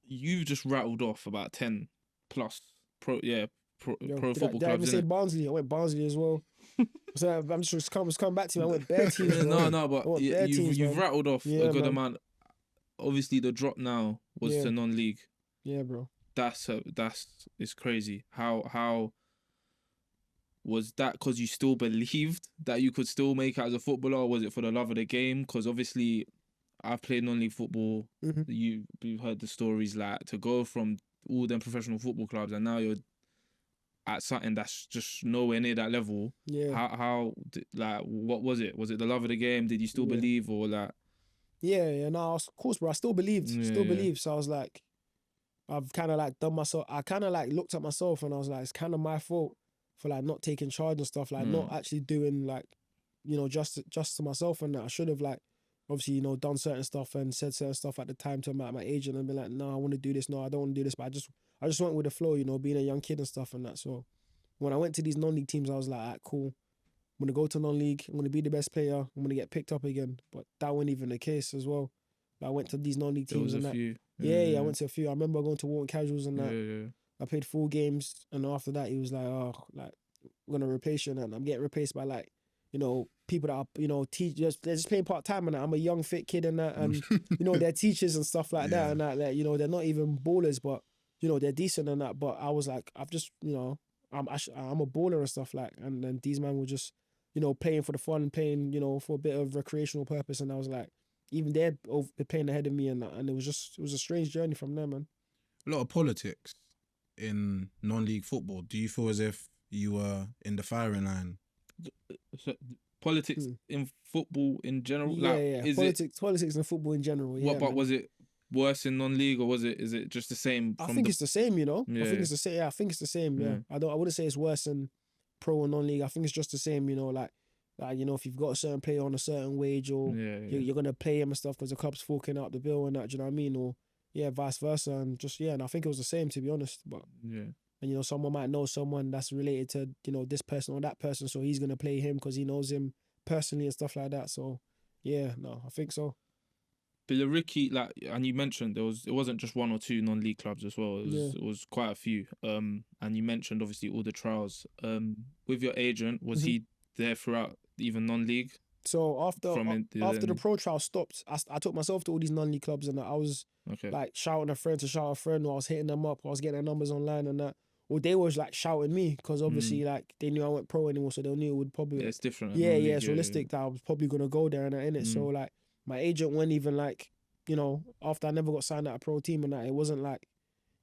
you've just rattled off about 10 plus pro Yo, pro football did I even clubs, say innit? Barnsley? I went Barnsley as well. So I'm just coming back to me. I went bare teams, bro. No, I but went bare teams, you've man. rattled off a Yeah, good man. amount. Obviously, the drop now was Yeah. to non-league. Yeah, bro. That's it's crazy. How was that? Because you still believed that you could still make it as a footballer, or was it for the love of the game? Because obviously, I've played non-league football. Mm-hmm. You've heard the stories, like, to go from all them professional football clubs and now you're at something that's just nowhere near that level. Yeah. Like, what was it? Was it the love of the game? Did you still Yeah. believe, or like? Yeah, no, of course, bro. I still believed, Yeah. So I was like, I've kind of like done myself. I kind of like looked at myself and I was like, it's kind of my fault for like not taking charge and stuff, like not actually doing like, just to myself, and that I should have like, obviously, done certain stuff and said certain stuff at the time to my agent and be like, no, I want to do this. No, I don't want to do this. But I just went with the flow, being a young kid and stuff and that. So when I went to these non-league teams, I was like, all right, cool. I'm going to go to non-league. I'm going to be the best player. I'm going to get picked up again. But that wasn't even the case as well. I went to these non-league teams and that. Few. Yeah, I went to a few. I remember going to Wharton Casuals and that. Yeah. I played 4 games, and after that, he was like, "Oh, like we're gonna replace you," and I'm getting replaced by like, people that are, they're just playing part time, and that. I'm a young fit kid and that, and they're teachers and stuff like that, and that, they're not even ballers, but they're decent and that. But I was like, I've just, I'm a baller and stuff like, and then these men were just, playing for the fun, playing, for a bit of recreational purpose, and I was like, even they're playing ahead of me and that, and it was a strange journey from there, man. A lot of politics in non-league football. Do you feel as if you were in the firing line? So, politics in football in general? Yeah. Politics in football in general. Yeah. But was it worse in non-league, or is it just the same? I think it's the same, Yeah. I think it's the same. Yeah, I think it's the same. Yeah. I wouldn't say it's worse than pro and non-league. I think it's just the same. Like if you've got a certain player on a certain wage, or you're gonna pay him and stuff because the club's forking out the bill and that. Do you know what I mean? Or vice versa, and just and I think it was the same, to be honest. But and someone might know someone that's related to this person or that person, so he's gonna play him because he knows him personally and stuff like that. So I think so. Billericay, like, and you mentioned it wasn't just 1 or 2 non-league clubs as well. It was quite a few. And you mentioned obviously all the trials. With your agent, was he there throughout even non-league? So after the pro trial stopped, I took myself to all these non-league clubs, and I was like shouting a friend to shout a friend, or I was hitting them up, or I was getting their numbers online and that. Or they was like shouting me because obviously like they knew I went pro anymore, so they knew it would probably it's different. It's realistic that I was probably gonna go there and that, innit. So like my agent went even like after I never got signed at a pro team and that, it wasn't like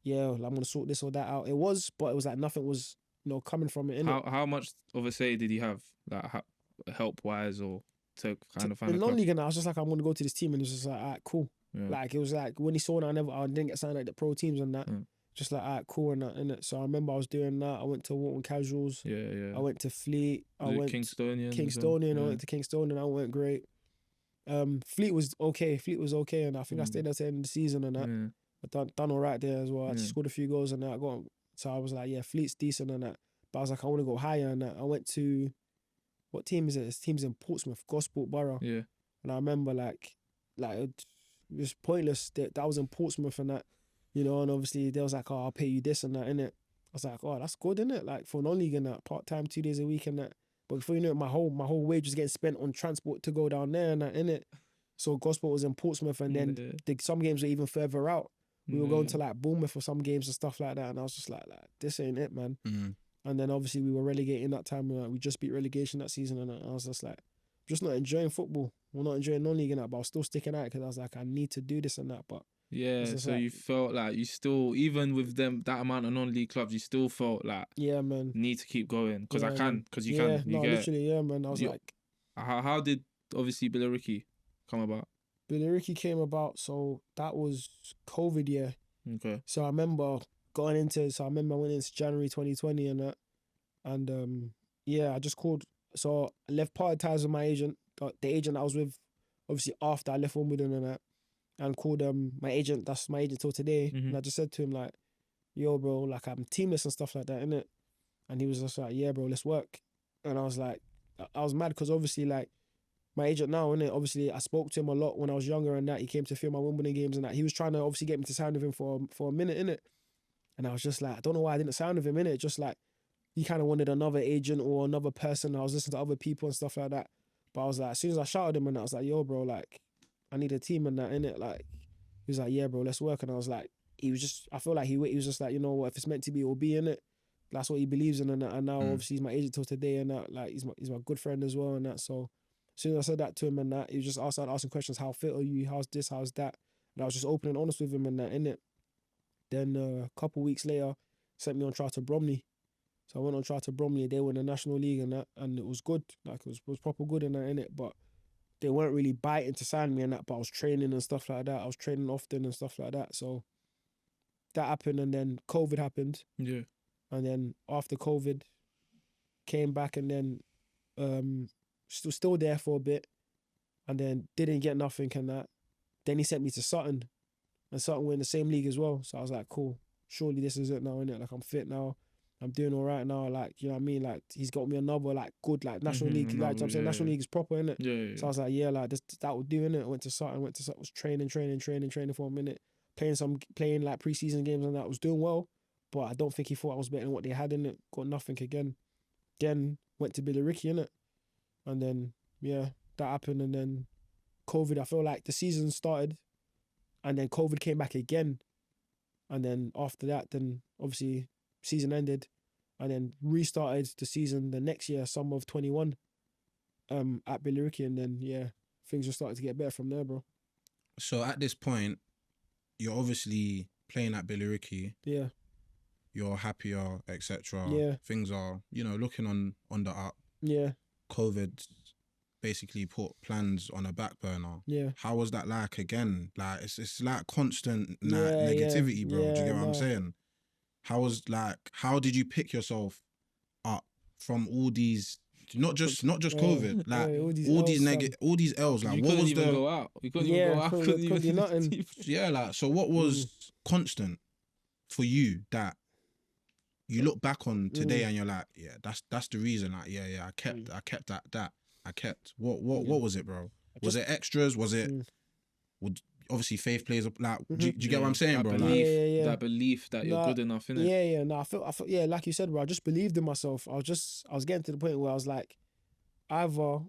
I'm gonna sort this or that out. It was, but it was like nothing was coming from it. Innit? How much of a say did he have, like help wise, or to kind of find in non-league? And I was just like, I'm gonna go to this team, and it was just like, all right, cool. Yeah. Like it was like when he saw that I didn't get signed at the pro teams and that. Just like, all right, cool and that, innit? So I remember I was doing that. I went to Wharton Casuals. Yeah. I went to Fleet. I went Kingstonian. I went to Kingstonian. I went great. Fleet was okay, and I think I stayed there to the end of the season and that. I done all right there as well. I just scored a few goals and that. So I was like, Fleet's decent and that. But I was like, I want to go higher and that. I went to, what team is it? This team's in Portsmouth, Gosport Borough. Yeah. And I remember like it was pointless that was in Portsmouth and that. And obviously they was like, oh, I'll pay you this and that, innit? I was like, oh, that's good, innit? Like for non-league and that, part-time, 2 days a week and that. But before you know it, my whole wage was getting spent on transport to go down there and that, innit? So Gosport was in Portsmouth, and then some games were even further out. We were going to like Bournemouth for some games and stuff like that, and I was just like this ain't it, man. And then obviously we were relegated that time. We just beat relegation that season, and I was just like, I'm just not enjoying football. We're not enjoying non-league and that, but I was still sticking out because I was like, I need to do this and that, but. Yeah, so like, you felt like you still, even with that amount of non-league clubs, you still felt like man, need to keep going because you can. You literally, man. I was like, how did obviously Billericay come about? Billericay came about, so that was COVID year. Okay. So I remember I went into January 2020 and that, and I just called. So I left parted ties with my agent, the agent I was with, obviously after I left Wimbledon and that. And called my agent, that's my agent till today. And I just said to him like, yo bro, like I'm teamless and stuff like that, innit? And he was just like, yeah bro, let's work. And I was like, I was mad because obviously like my agent now, innit? Obviously, I spoke to him a lot when I was younger and that. He came to film my Wimbledon games and that. He was trying to obviously get me to sign with him for a minute, innit? And I was just like, I don't know why I didn't sign with him, innit? Just like, he kind of wanted another agent or another person. I was listening to other people and stuff like that. But I was like, as soon as I shouted him and I was like, yo, bro, like, I need a team and that, innit? Like, he was like, yeah, bro, let's work. And I was like, I feel like he was just like, you know what, if it's meant to be, it will be, innit? That's what he believes in and that. And now, obviously, he's my agent till today and that. Like, he's my good friend as well and that. So, as soon as I said that to him and that, he was just started asking questions, how fit are you? How's this? How's that? And I was just open and honest with him and that, innit? Then a couple weeks later, sent me on trial to Bromley. So I went on trial to Bromley. They were in the National League and that, and it was good. Like, it was proper good and that, innit? But they weren't really biting to sign me and that, but I was training and stuff like that. I was training often and stuff like that. So that happened, and then COVID happened. Yeah. And then after COVID, came back and then still there for a bit, and then didn't get nothing and that. Then he sent me to Sutton, and Sutton were in the same league as well. So I was like, cool, surely this is it now, innit? Like, I'm fit now. I'm doing all right now. Like, you know what I mean? Like, he's got me another, like, good, like, National League. Like, I'm saying National League is proper, innit? Yeah. So I was like, yeah, like, that would do, innit? I went to Sutton, was training for a minute, playing like pre-season games and that. Was doing well, but I don't think he thought I was better than what they had in it. Got nothing again. Then went to Billericay, innit? And then, yeah, that happened. And then COVID, I feel like the season started and then COVID came back again. And then after that, then obviously season ended and then restarted the season the next year, summer of 21, at Billericay. And then, yeah, things just started to get better from there, bro. So at this point, you're obviously playing at Billericay. Yeah. You're happier, etc. Yeah. Things are, looking on the up. Yeah. COVID basically put plans on a back burner. Yeah. How was that like again? Like, it's like constant negativity, bro. Do you get what I'm saying? How did you pick yourself up from all these, not just COVID, like all these L's? Like, what was even go out? We couldn't even go out. Couldn't do nothing. Yeah, like, so what was constant for you that you look back on today and you're like, yeah, that's the reason. Like, I kept that. What was it, bro? Was it extras? Was it? Obviously, faith plays up. Like, do you get what I'm saying, bro? That belief that you're good enough, innit? Yeah. No, I felt, yeah, like you said, bro. I just believed in myself. I was getting to the point where I was like, either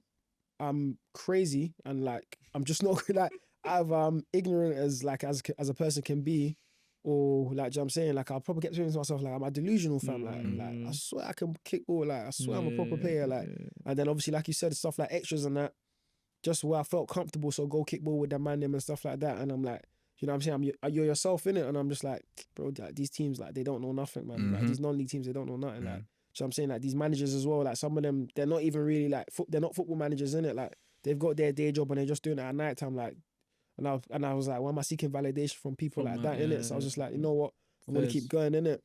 I'm crazy and like I'm just not like, either I'm ignorant as a person can be, or like, do you know what I'm saying? Like, I'll probably get to myself like, I'm a delusional fam. Like I swear I can kick ball. Like, I swear I'm a proper player. Like, and then obviously, like you said, stuff like extras and that, just where I felt comfortable. So go kick ball with the man them and stuff like that. And I'm like, you know what I'm saying? You're yourself in it. And I'm just like, bro, like, these teams, like, they don't know nothing, man. Like, these non-league teams, they don't know nothing. Like, so I'm saying, like, these managers as well, like, some of them, they're not even really like, they're not football managers, in it. Like, they've got their day job and they're just doing it at night time. Like, and I was like, why am I seeking validation from people like that, innit? So I was just like, you know what? I'm going to keep going, innit?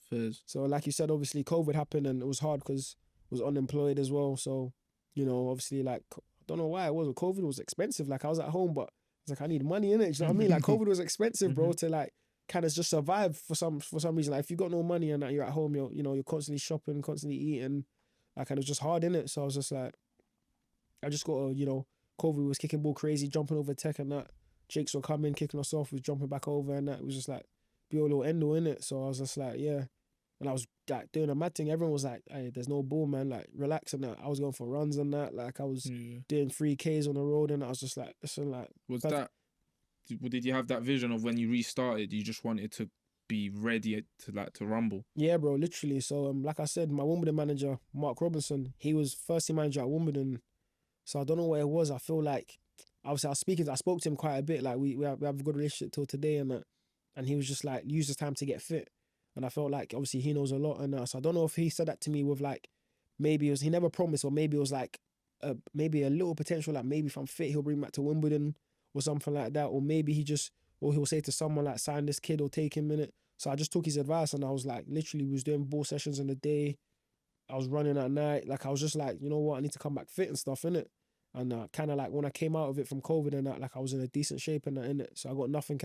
So like you said, obviously COVID happened and it was hard because I was unemployed as well. So, you know, obviously, like, I don't know why it was, but COVID was expensive. Like, I was at home, but I was like, I need money, innit? Do you know what I mean? Like, COVID was expensive, bro, to like kind of just survive for some reason. Like, if you got no money and you're at home, you're constantly shopping, constantly eating, like, and it was just hard, innit? So I was just like, I just got to, COVID was kicking ball crazy, jumping over tech and that. Jakes were coming, kicking us off, was jumping back over and that. It was just like, be all little end all, innit? So I was just like, yeah. And I was like doing a mad thing. Everyone was like, hey, there's no ball, man. Like, relax and that. I was going for runs and that. Like, I was doing 3Ks on the road and I was just like, listen, like. Did you have that vision of when you restarted, you just wanted to be ready to rumble? Yeah, bro, literally. So, like I said, my Wimbledon manager, Mark Robinson, he was first team manager at Wimbledon. So I don't know what it was. I feel like, obviously I spoke to him quite a bit. Like, we have a good relationship till today and that. And he was just like, use this time to get fit. And I felt like, obviously, he knows a lot. And so I don't know if he said that to me with like, maybe it was, he never promised, or maybe it was like, maybe a little potential, like maybe if I'm fit, he'll bring me back to Wimbledon or something like that. Or maybe he'll say to someone like, sign this kid or take him in it. So I just took his advice and I was like, literally was doing ball sessions in the day. I was running at night. Like, I was just like, you know what, I need to come back fit and stuff, innit? And kind of like when I came out of it from COVID and that, like, I was in a decent shape and that, innit? So I got nothing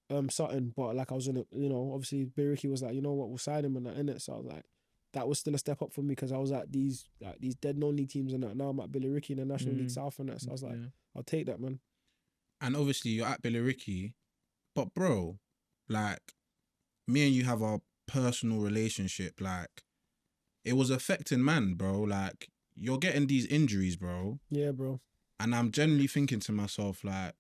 at Sutton, but like I was in a, obviously Billericay was like, you know what, we'll sign him and that, innit? So I was like, that was still a step up for me because I was at these dead non-league teams and that. Now I'm at Billericay in the National League South and that. So I was like, I'll take that, man. And obviously you're at Billericay, but bro, like me and you have our personal relationship. Like it was affecting man, bro. Like you're getting these injuries, bro. Yeah, bro. And I'm generally thinking to myself, like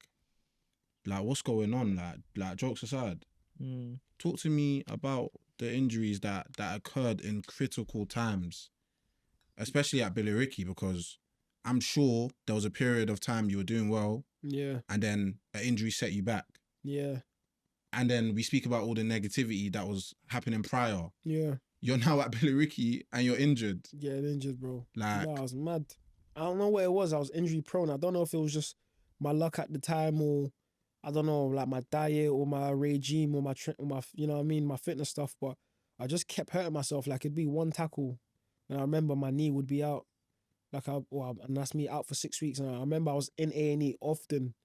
what's going on? Like jokes aside, talk to me about the injuries that occurred in critical times, especially at Billericay, because I'm sure there was a period of time you were doing well. Yeah. And then an injury set you back. Yeah. And then we speak about all the negativity that was happening prior. Yeah. You're now at Billericay and you're injured. Yeah, injured, bro. Like, I was mad. I don't know what it was. I was injury prone. I don't know if it was just my luck at the time or I don't know, like my diet or my regime or my you know what I mean, my fitness stuff. But I just kept hurting myself. Like it'd be one tackle, and I remember my knee would be out. And that's me out for 6 weeks. And I remember I was in A&E often,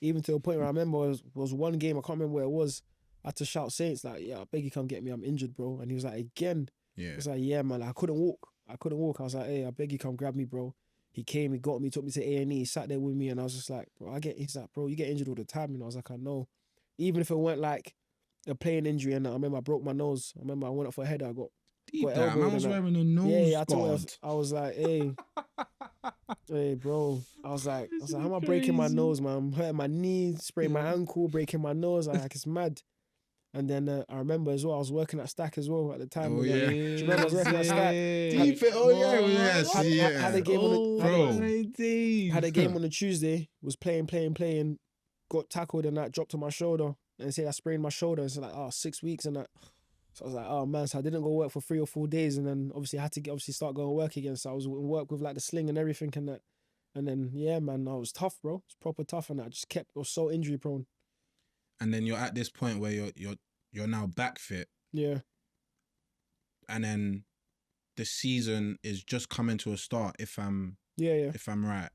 even to the point where I remember it was one game, I can't remember where it was. I had to shout Saints, like, yeah, I beg you come get me, I'm injured, bro. And he was like, again? Yeah. I was like, yeah, man, I couldn't walk. I was like, hey, I beg you come grab me, bro. He came, he got me, took me to A&E, he sat there with me, and I was just like, he's like, bro, you get injured all the time. You know, I was like, I know. Even if it went like a playing injury, and I remember I broke my nose. I remember I went up for a header, I got man was wearing a nose guard. I was like, hey, hey, bro. I was like, how am I breaking my nose, man? I'm hurting my knee, spraining my ankle, breaking my nose. Like it's mad. And then I remember as well, I was working at Stack as well at the time. Oh, yeah. Do you remember I was working at Stack? Had a game had a game on a Tuesday, was playing, got tackled and that, dropped on my shoulder and said I sprained my shoulder. It's like, 6 weeks and that. So I was like, oh man, so I didn't go work for 3 or 4 days and then obviously I had to start going to work again. So I was in work with like the sling and everything and that. And then, yeah, man, I was tough, bro. It's proper tough and I was so injury prone. And then you're at this point where you're now back fit. Yeah. And then the season is just coming to a start if I'm right.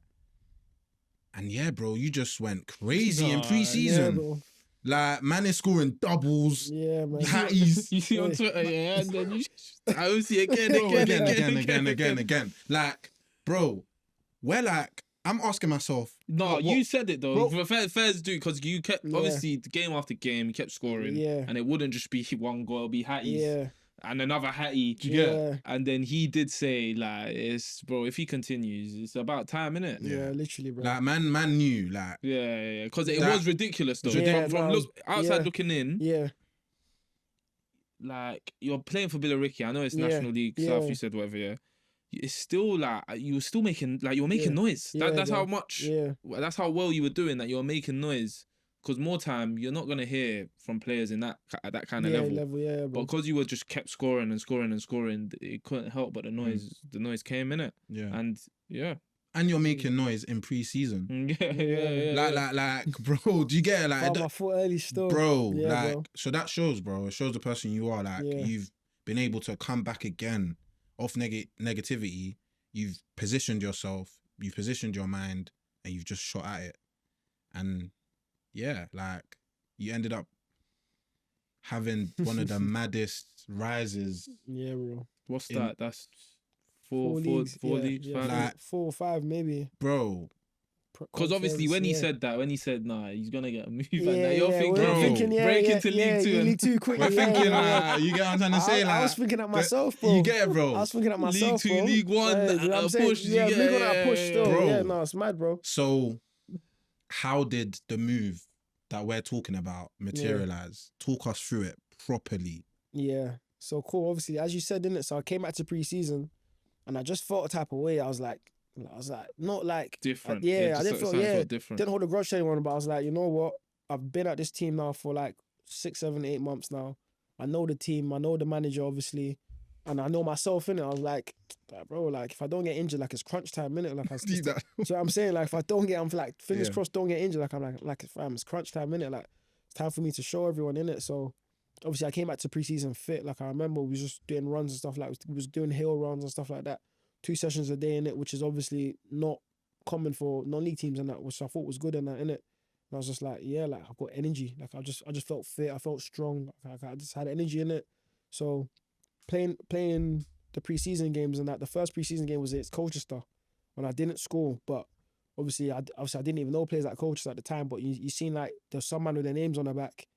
And yeah, bro, you just went crazy in pre-season. Yeah, like, man is scoring doubles. Yeah, man. You see on Twitter, yeah, and then I will see again. Like, bro, we're like, I'm asking myself. No, you said it though. Fairs do, because you kept, obviously, game after game, you kept scoring. Yeah. And it wouldn't just be one goal, it'll be Hatties. Yeah. And another Hattie. Yeah. And then he did say, like, bro, if he continues, it's about time, innit? Yeah, literally, bro. Like, man knew, like. Yeah. Because it was ridiculous, though. From outside looking in. Yeah. Like, you're playing for Billericay. I know it's National League South, you said whatever, yeah. It's still like you were still making noise. That's how much. Yeah. That's how well you were doing. That you're making noise. Because more time you're not gonna hear from players in that kind of level. Yeah, but because you were just kept scoring, it couldn't help but the noise came in it. Yeah. And yeah. And you're making noise in pre-season. Yeah. Like, bro, do you get it? Like, my foot early still. Bro, so that shows, bro. It shows the person you are. Like, you've been able to come back again off negativity. You've positioned yourself, you've positioned your mind, and you've just shot at it. And yeah, like, you ended up having one of the maddest rises. Yeah, bro. What's that? That's four leagues. Yeah. Like, 4 or 5 maybe. Bro. Because obviously when he said nah, he's gonna get a move. Yeah, you're thinking, break into League 2. League 2 quick. We're thinking, you get what I'm trying to say? I was thinking at myself, bro. You get it, bro. I was thinking at myself, League 2, bro. League 1, push. Yeah, League 1 at push still. Bro. Yeah, no, it's mad, bro. So, how did the move that we're talking about materialize? Talk us through it properly. Yeah, so cool. Obviously, as you said, didn't it? So I came back to pre-season, and I just felt a type of way. I was like, not like different. I didn't feel different. Didn't hold a grudge to anyone, but I was like, you know what? I've been at this team now for like 6, 7, 8 months now. I know the team. I know the manager, obviously, and I know myself in it. I was like, bro, like if I don't get injured, like it's crunch time, innit? Like so I'm saying, like if I don't get, I'm like fingers crossed, don't get injured. Like I'm like fam, it's crunch time, innit? Like it's time for me to show everyone, innit? So obviously I came back to pre-season fit. Like I remember we was just doing runs and stuff, like we was doing hill runs and stuff like that. 2 sessions a day in it, which is obviously not common for non-league teams and that, which I thought was good in that, innit? And I was just like, yeah, like I've got energy. Like I just felt fit. I felt strong. Like, I just had energy in it. So playing the pre-season games and that. The first pre-season game was against Colchester, when I didn't score, but obviously I didn't even know players like Colchester at the time. But you seen like there's some man with their names on the back,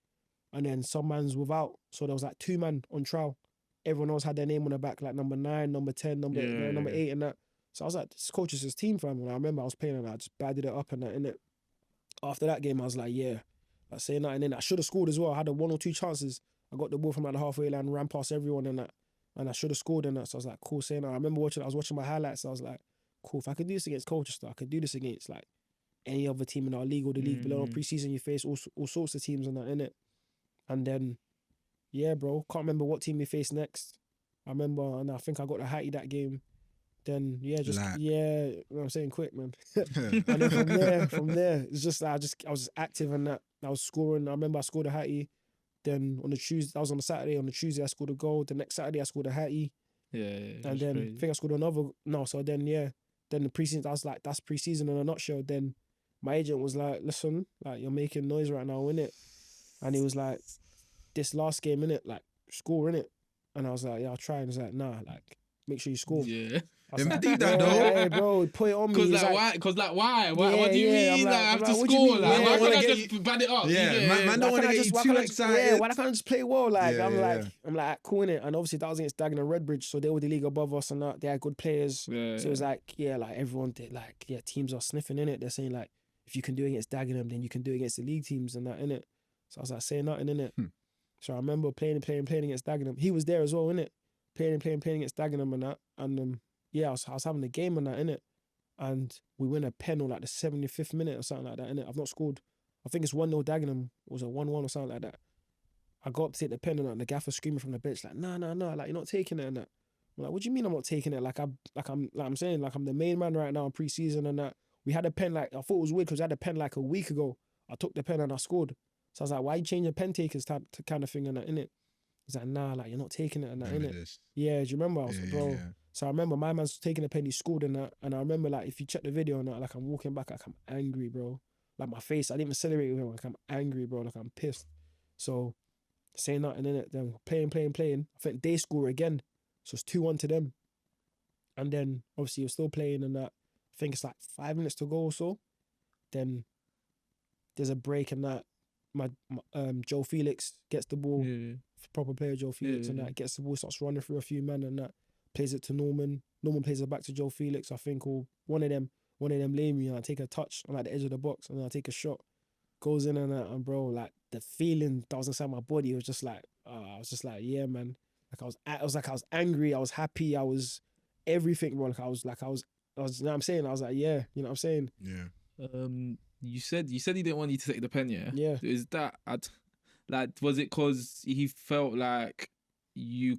and then some man's without. So there was like 2 man on trial. Everyone else had their name on the back, like number 9, number 10, number 8, and that. So I was like, this Colchester's team, fam. And I remember I was playing and I just batted it up and that, innit? After that game, I was like, yeah, like saying that, and then I should have scored as well. I had 1 or 2 chances. I got the ball from like the halfway line, ran past everyone and that, and I should have scored in that. So I was like, cool, saying that. I remember I was watching my highlights. So I was like, cool, if I could do this against Colchester, I could do this against like any other team in our league or the league below. Pre-season, you face all sorts of teams and that, innit? And then, yeah, bro, can't remember what team we faced next. I remember, and I think I got the Hattie that game. Then you know what I'm saying, quick, man. And then from there, it's just I was active and that. I was scoring. I remember I scored a Hattie. Then on the Tuesday, that was on the Saturday. On the Tuesday, I scored a goal. The next Saturday, I scored a Hattie. And then crazy. I think I scored another. No, so then then the preseason, I was like, that's preseason in a nutshell. Then my agent was like, listen, like you're making noise right now, innit? And he was like, this last game, innit, like score, innit? And I was like, yeah, I'll try. And he's like, nah, like make sure you score. Yeah. I was like, do that though. Hey, bro, put it on me. Because why? What do you mean? I have to score? Like, why can't I just bad it up? Yeah, man don't want to get you too excited. Yeah, why can't I just play well? Like, I'm like, cool, innit? And obviously that was against Dagenham and Redbridge, so they were the league above us and that. They had good players. Yeah, so it was like, like everyone did, like, teams are sniffing in it. They're saying like, if you can do it against Dagenham, then you can do it against the league teams and that, innit? So I was like, saying nothing, innit? So I remember playing against Dagenham. He was there as well, innit? Playing against Dagenham and that. And I was having a game on that, innit? And we win a pen on like the 75th minute or something like that, innit? I've not scored. I think it's 1-0 Dagenham. It was a 1-1 or something like that. I got up to take the pen and the gaffer screaming from the bench like, nah, like you're not taking it and that. I'm like, what do you mean I'm not taking it? I'm the main man right now in pre-season and that. We had a pen like, I thought it was weird because I had a pen like a week ago. I took the pen and I scored. So I was like, why you changing pen takers to kind of thing and that, innit? He's like, nah, like you're not taking it and that, innit? Yeah, do you remember? I was like, bro. Yeah. So I remember my man's taking a pen, he scored and that. And I remember like, if you check the video and that, like I'm walking back, like I'm angry, bro. Like my face, I didn't even celebrate with him. Like I'm angry, bro. Like I'm pissed. So saying nothing, innit? Then playing. I think they score again. So it's 2-1 to them. And then obviously you're still playing and that. I think it's like 5 minutes to go or so. Then there's a break and that. My Joe Felix gets the ball, proper player Joe Felix and that, gets the ball, starts running through a few men and that, plays it to Norman. Norman plays it back to Joe Felix, I think, or one of them lay me and I take a touch on like the edge of the box and then I take a shot, goes in and that, and bro, like the feeling that was inside my body was just like, I was just like, yeah, man. Like I was angry, I was happy, I was everything, bro. I was, you know what I'm saying? I was like, yeah, you know what I'm saying? Yeah. You said he didn't want you to take the pen, yeah? Yeah. Is that was it because he felt like you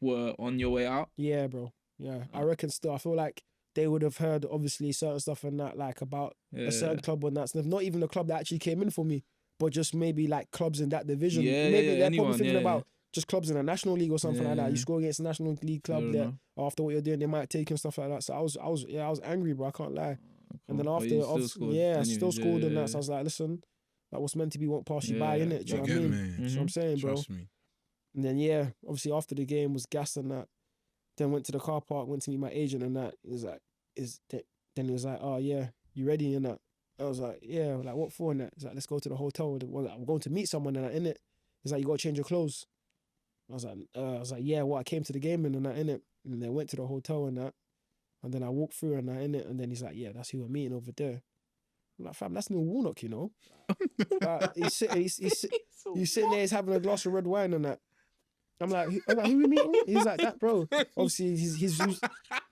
were on your way out? Yeah, bro. Yeah, I reckon still. I feel like they would have heard obviously certain stuff and that, like about a certain club and that's not even the club that actually came in for me, but just maybe like clubs in that division. Maybe they're probably thinking about just clubs in a national league or something like that. You score against a national league club there after what you're doing, they might take and stuff like that. So I was angry, bro. I can't lie. And then after, I still scored and that. So I was like, listen, like what's meant to be won't pass you by, innit? Do you know what I mean? That's what I'm saying, bro. Trust me. And then obviously after the game was gassed and that. Then went to the car park, went to meet my agent and that. He was like, then he was like, oh yeah, you ready and that? I was like, yeah, like what for and that? He's like, let's go to the hotel. I'm going to meet someone and that, innit? He's like, you gotta change your clothes. I was like, yeah, I came to the game and that, innit? And then went to the hotel and that. And then I walked through and that, innit? And then he's like, yeah, that's who we're meeting over there. I'm like, fam, that's Neil Warnock, you know? He's sitting there, he's having a glass of red wine and that. I'm like, who we meeting? He's like, that, bro. Obviously, he's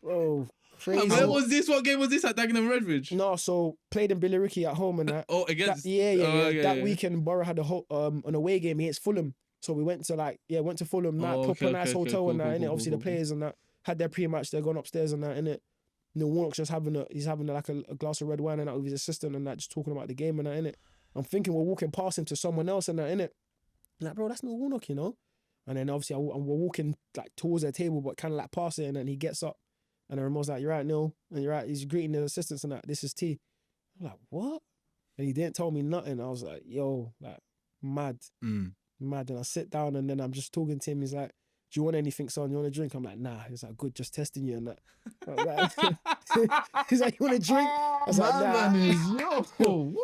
bro, crazy. And where was this? What game was this at Dagenham and Redbridge? No, so played in Billericay at home and that. Oh, against? That weekend, Borough had an away game against Fulham. So we went to Fulham, proper nice hotel and that, innit? Obviously, the players and that had their pre-match, they're gone upstairs and that, innit? Neil Warnock's just having like a glass of red wine and that with his assistant and that, just talking about the game and that, innit? I'm thinking we're walking past him to someone else and that, innit? Like, bro, that's Neil Warnock, you know? And then obviously we're walking like towards their table, but kind of like past it, and then he gets up, and then Ramon's like, "You're right, Neil," and you're right. He's greeting the assistants and that. This is T. I'm like, what? And he didn't tell me nothing. I was like, yo, like mad. And I sit down, and then I'm just talking to him. He's like, you want anything, son? You want a drink? I'm like, nah. He's like, good, just testing you and that. I was like, he's like, you want a drink? I was like, nah. Man is, what's wrong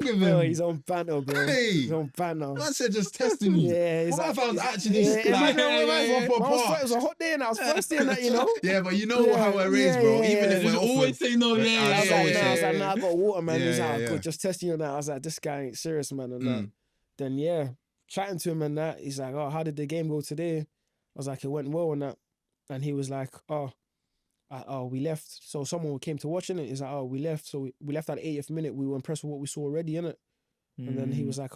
with Bro, him? he's on banter, bro. Hey. He's on banter. Man said just testing you. Yeah, he's What like, if I was actually yeah, like, it was a hot day and I was thirsty and that, you know? Yeah, but you know how we're raised, bro. Even if Just we're always offered, say no. I was like, nah, I got water, man. Yeah, He's like, yeah, good, yeah. just testing you and that. I was like, this guy ain't serious, man. And that. Then, yeah, chatting to him and that. He's like, oh, how did the game go today? I was like, it went well and that. And he was like, we left. So someone came to watching it. He's like, we left. So we left at the 80th minute. We were impressed with what we saw already, innit? And then he was like,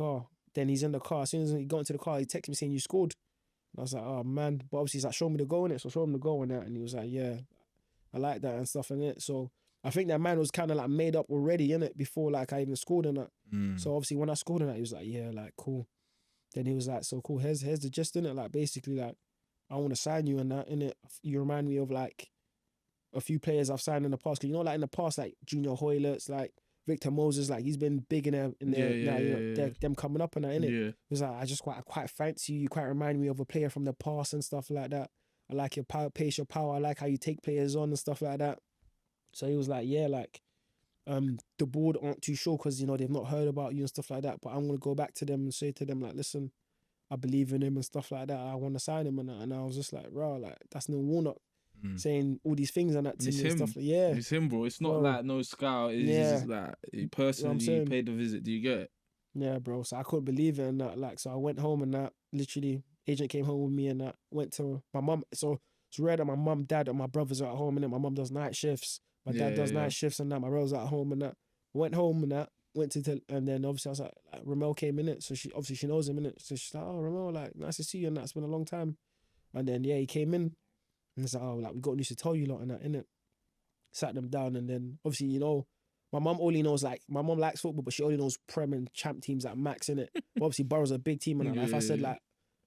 then he's in the car. As soon as he got into the car, he texted me saying, you scored. And I was like, oh, man. But obviously, he's like, show me the goal, innit? So show him the goal and that. And he was like, yeah, I like that and stuff in it. So I think that man was kind of like made up already, innit? Before like I even scored in that. So obviously, when I scored in that, he was like, yeah, like, cool. Then he was like, so cool, here's the gist, innit? Like, basically, like, I want to sign you and that, innit? You remind me of like a few players I've signed in the past. Cause you know, like in the past, like Junior Hoylerts, like Victor Moses, like he's been big in there now, you know, them coming up and that, innit? It was like, I quite fancy you. You quite remind me of a player from the past and stuff like that. I like your power, pace, your power. I like how you take players on and stuff like that. So he was like, yeah, like, the board aren't too sure because, you know, they've not heard about you and stuff like that. But I'm going to go back to them and say to them, like, listen, I believe in him and stuff like that. I want to sign him and that. And I was just like, bro, like, that's Neil Warnock saying all these things and that to me and stuff. Like, yeah. It's him, bro. It's not like no scout. It's just like, he personally paid the visit. Do you get it? Yeah, bro. So I couldn't believe it and that. Like, so I went home and that, literally, agent came home with me and that, went to my mum. So it's rare that my mum, dad, and my brothers are at home and then my mum does night shifts. My dad does night shifts and that. My brother's at home and that. Went home and that. Went to and then obviously I was like Ramel came in it. So she knows him in it. So she's like, oh, Ramel, like, nice to see you and that. It's been a long time. And then he came in and it's like, oh, like, we got news to tell you lot and that, innit? Sat them down and then obviously, you know, my mum only knows, like, my mum likes football, but she only knows Prem and Champ teams like max, innit? But obviously Borough's a big team and that. Like, if I said like,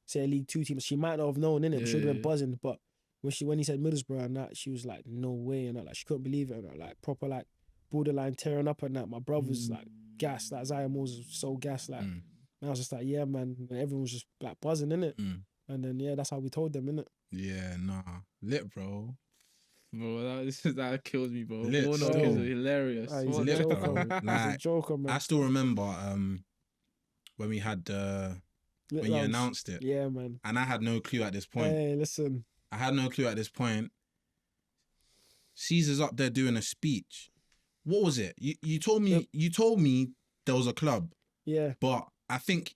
say a League 2 team, she might not have known, innit? But she would have been buzzing. But when he said Middlesbrough and that, she was like, no way and that. Like, she couldn't believe it and that. Like, proper like borderline tearing up and that. My brother's like gassed. Like, Zion Moore's so gassed. Like, and I was just like, yeah, man. And everyone was just like buzzing, innit? And then that's how we told them, innit? Yeah, nah, lit, bro. Bro, that kills me, bro. Lit, Warnock still. is hilarious. He's a lit, joker. bro. He's a Like, joker, man. I still remember when we had when you announced it. Yeah, man. And I had no clue at this point. Hey, listen. I had no clue at this point. Caesar's up there doing a speech. What was it? You told me there was a club. Yeah. But I think,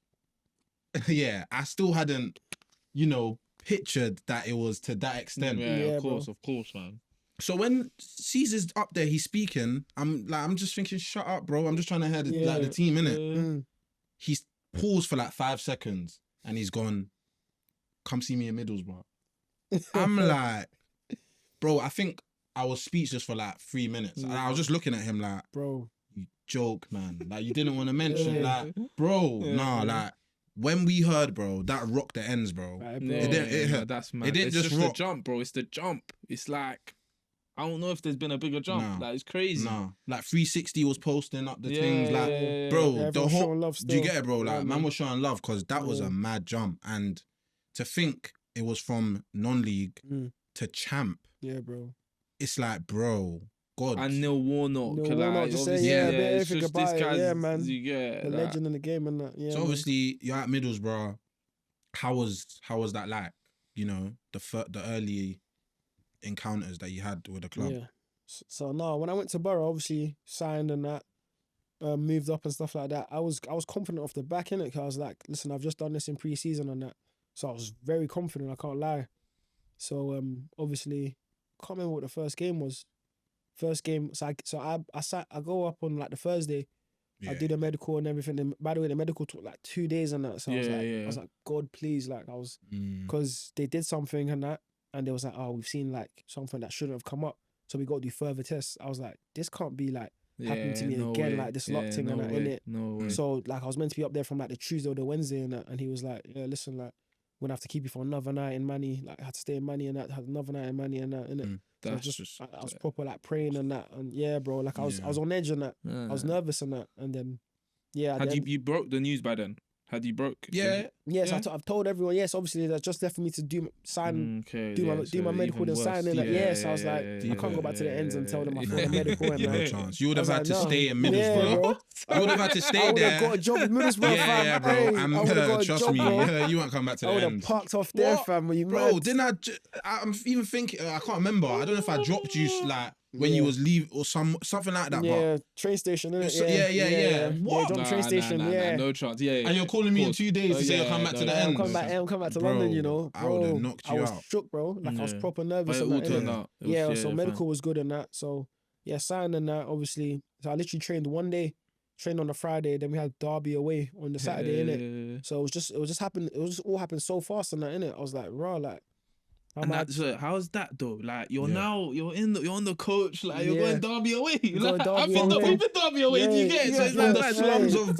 yeah, I still hadn't, pictured that it was to that extent. Yeah, Yeah, of course, man. So when Caesar's up there, he's speaking, I'm just thinking, shut up, bro. I'm just trying to hear the team, innit? He's paused for like 5 seconds and he's gone, come see me in Middlesbrough. I'm like, bro, I think I was speechless for like 3 minutes. And I was just looking at him like, bro, you joke, man. Like, you didn't want to mention, like, bro, nah, like, when we heard, bro, that rocked the ends, bro. That's mad. It didn't It's just the rock. jump, bro. It's the jump. It's like, I don't know if there's been a bigger jump. Nah. Like, it's crazy. Nah, like 360 was posting up the things, like, bro, Yeah, the everyone's whole. showing love Do you still. get it, bro? Like, Yeah, man was showing love because that was a mad jump, and to think it was from non-league to champ, yeah, bro. it's like, bro, God. And Neil Warnock. Neil Warnock, just say, yeah, a bit it's everything just about this it. guy's, Yeah, man. Yeah, The legend in the game and that. Yeah, So obviously you're at Middlesbrough. How was that like? The early encounters that you had with the club. Yeah. So no, when I went to Borough, obviously signed and that, moved up and stuff like that. I was confident off the back in it because I was like, listen, I've just done this in pre-season and that, so I was very confident. I can't lie. So obviously, can't remember what the first game was. First game, so I go up on like the Thursday. Yeah. I do the medical and everything. And by the way, the medical took like 2 days and that. So I was like, God, please, like because they did something and that, and they was like, oh, we've seen like something that shouldn't have come up, so we got to do further tests. I was like, this can't be like happening to me again, like this lock thing and that, innit? No way. So like I was meant to be up there from like the Tuesday or the Wednesday and that, and he was like, yeah, listen, like we're gonna have to keep you for another night in Manny. Like I had to stay in Manny and that, had another night in Manny and that, innit? So I was proper like praying and that, and yeah, bro, like I was on edge and that. I was nervous and that, and then you broke the news by then? Had you broke? Yeah, Yes, Yeah? I've told everyone. Yes, obviously that's just left for me to do my medical and sign in. Yes, I was like, I can't go back to the ends and tell them I failed the medical and no that. chance. You would I have was had like, to no. stay in Yeah, Middlesbrough. bro. You would have had to I stay would have there. got a job in Middlesbrough, fam. Yeah, bro. Hey, I would have got a Trust job, me, bro. you won't come back to I the would have ends. parked off there, What? fam. Were you Bro, mad? didn't I'm even thinking. I can't remember. I don't know if I dropped you like when you Yeah. was leave or something like that. Yeah, train station, innit? So- yeah. What? Drop the train station, yeah. no chance. Yeah. And you're calling me in Pause. 2 days to say you'll come back to the I'm ends. coming back to Bro, London, you know. I would have Bro, knocked I you was out. shook, bro. Like I was Yeah. proper But nervous it and all that, turned innit? out. It Yeah, was, so medical fine. was good and that. So yeah, signed and that, obviously. So I literally trained one day, trained on the Friday, then we had Derby away on the Saturday, innit? So it was just all happened so fast and that, innit? I was like, raw, like, And how's that though? Like you're on the coach, like you're Yeah. going Derby away. You're going Like, Derby we've away. been Derby away. Do you get it? So it's From like the mad. slums of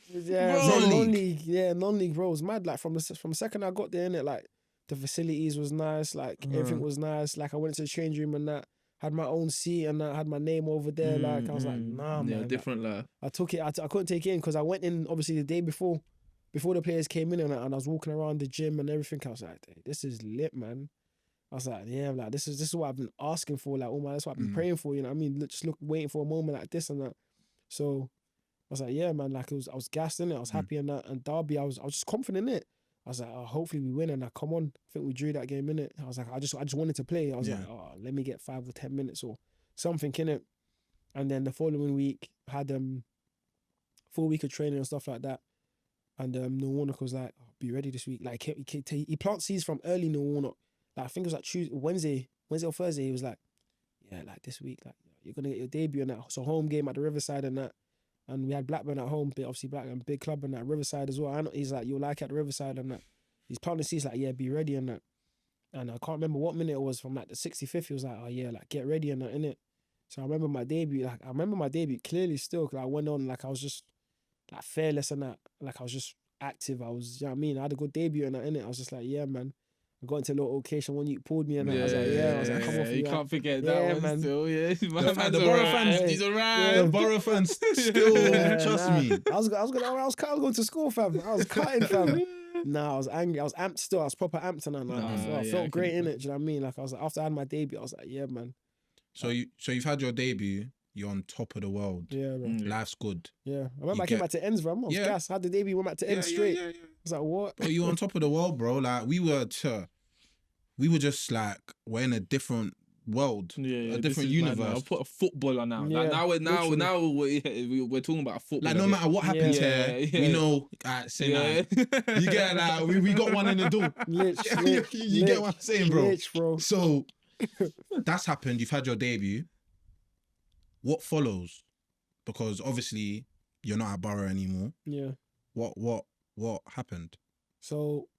yeah, Bro. non-league, non-league, bro. It was mad. Like from the second I got there, innit? Like the facilities was nice, like everything was nice. Like I went to the change room and that, had my own seat and that, had my name over there. Like I was like, nah, man. Different like. I took it. I couldn't take it in because I went in obviously the day before the players came in and I was walking around the gym and everything. I was like, this is lit, man. I was like, yeah, like this is what I've been asking for, like, that's what I've been praying for, you know what I mean? Waiting for a moment like this and that. So I was like, yeah, man, like I was gassed in it. I was happy in that. And Derby, I was just confident in it. I was like, oh, hopefully we win. And come on, I think we drew that game in it. I was like, I just wanted to play. I was like, oh, let me get 5 or 10 minutes or something in it. And then the following week had 4 week of training and stuff like that. And Neil Warnock was like, oh, be ready this week. Like he plants seeds from early, Neil Warnock. Like I think it was like Wednesday or Thursday. He was like, yeah, like this week, like you're gonna get your debut and that. So home game at the Riverside and that. And we had Blackburn at home, but obviously Blackburn, big club and that, Riverside as well. And he's like, you'll like it at the Riverside and that. He's planting seeds like, yeah, be ready and that. And I can't remember what minute it was from like the 65th. He was like, oh yeah, like get ready and that, innit? So I remember my debut, clearly still, because I went on like I was just like fearless and that. Like I was just active. I was, you know what I mean? I had a good debut and that, innit? I was just like, yeah, man. I got into a little occasion when you pulled me and that. I was like, yeah. I was like, come off you me. can't forget that one man. still, yeah. the Borough fans, he's alright. the Borough fans still trust me. I was going to school, fam. I was cutting, fam. Nah, I was angry. I was amped still. I was proper amped and that. I felt great in it. Do you know what I mean? Like I was like, after I had my debut, I was like, yeah, man. So you've had your debut. You're on top of the world. Yeah, bro. Life's good. Yeah, I remember I came back to ends, bro. I was gas. I had the debut, went back to ends straight. I was like, what? But you're on top of the world, bro. Like we were just like we're in a different world, a different universe. I'll put a footballer now. Yeah, like now we're talking about a footballer. Like no matter what happens here, we know. Say you get like we got one in the door. You get what I'm saying, bro? Bro. So that's happened. You've had your debut. What follows? Because obviously you're not at Borough anymore. Yeah. What happened? So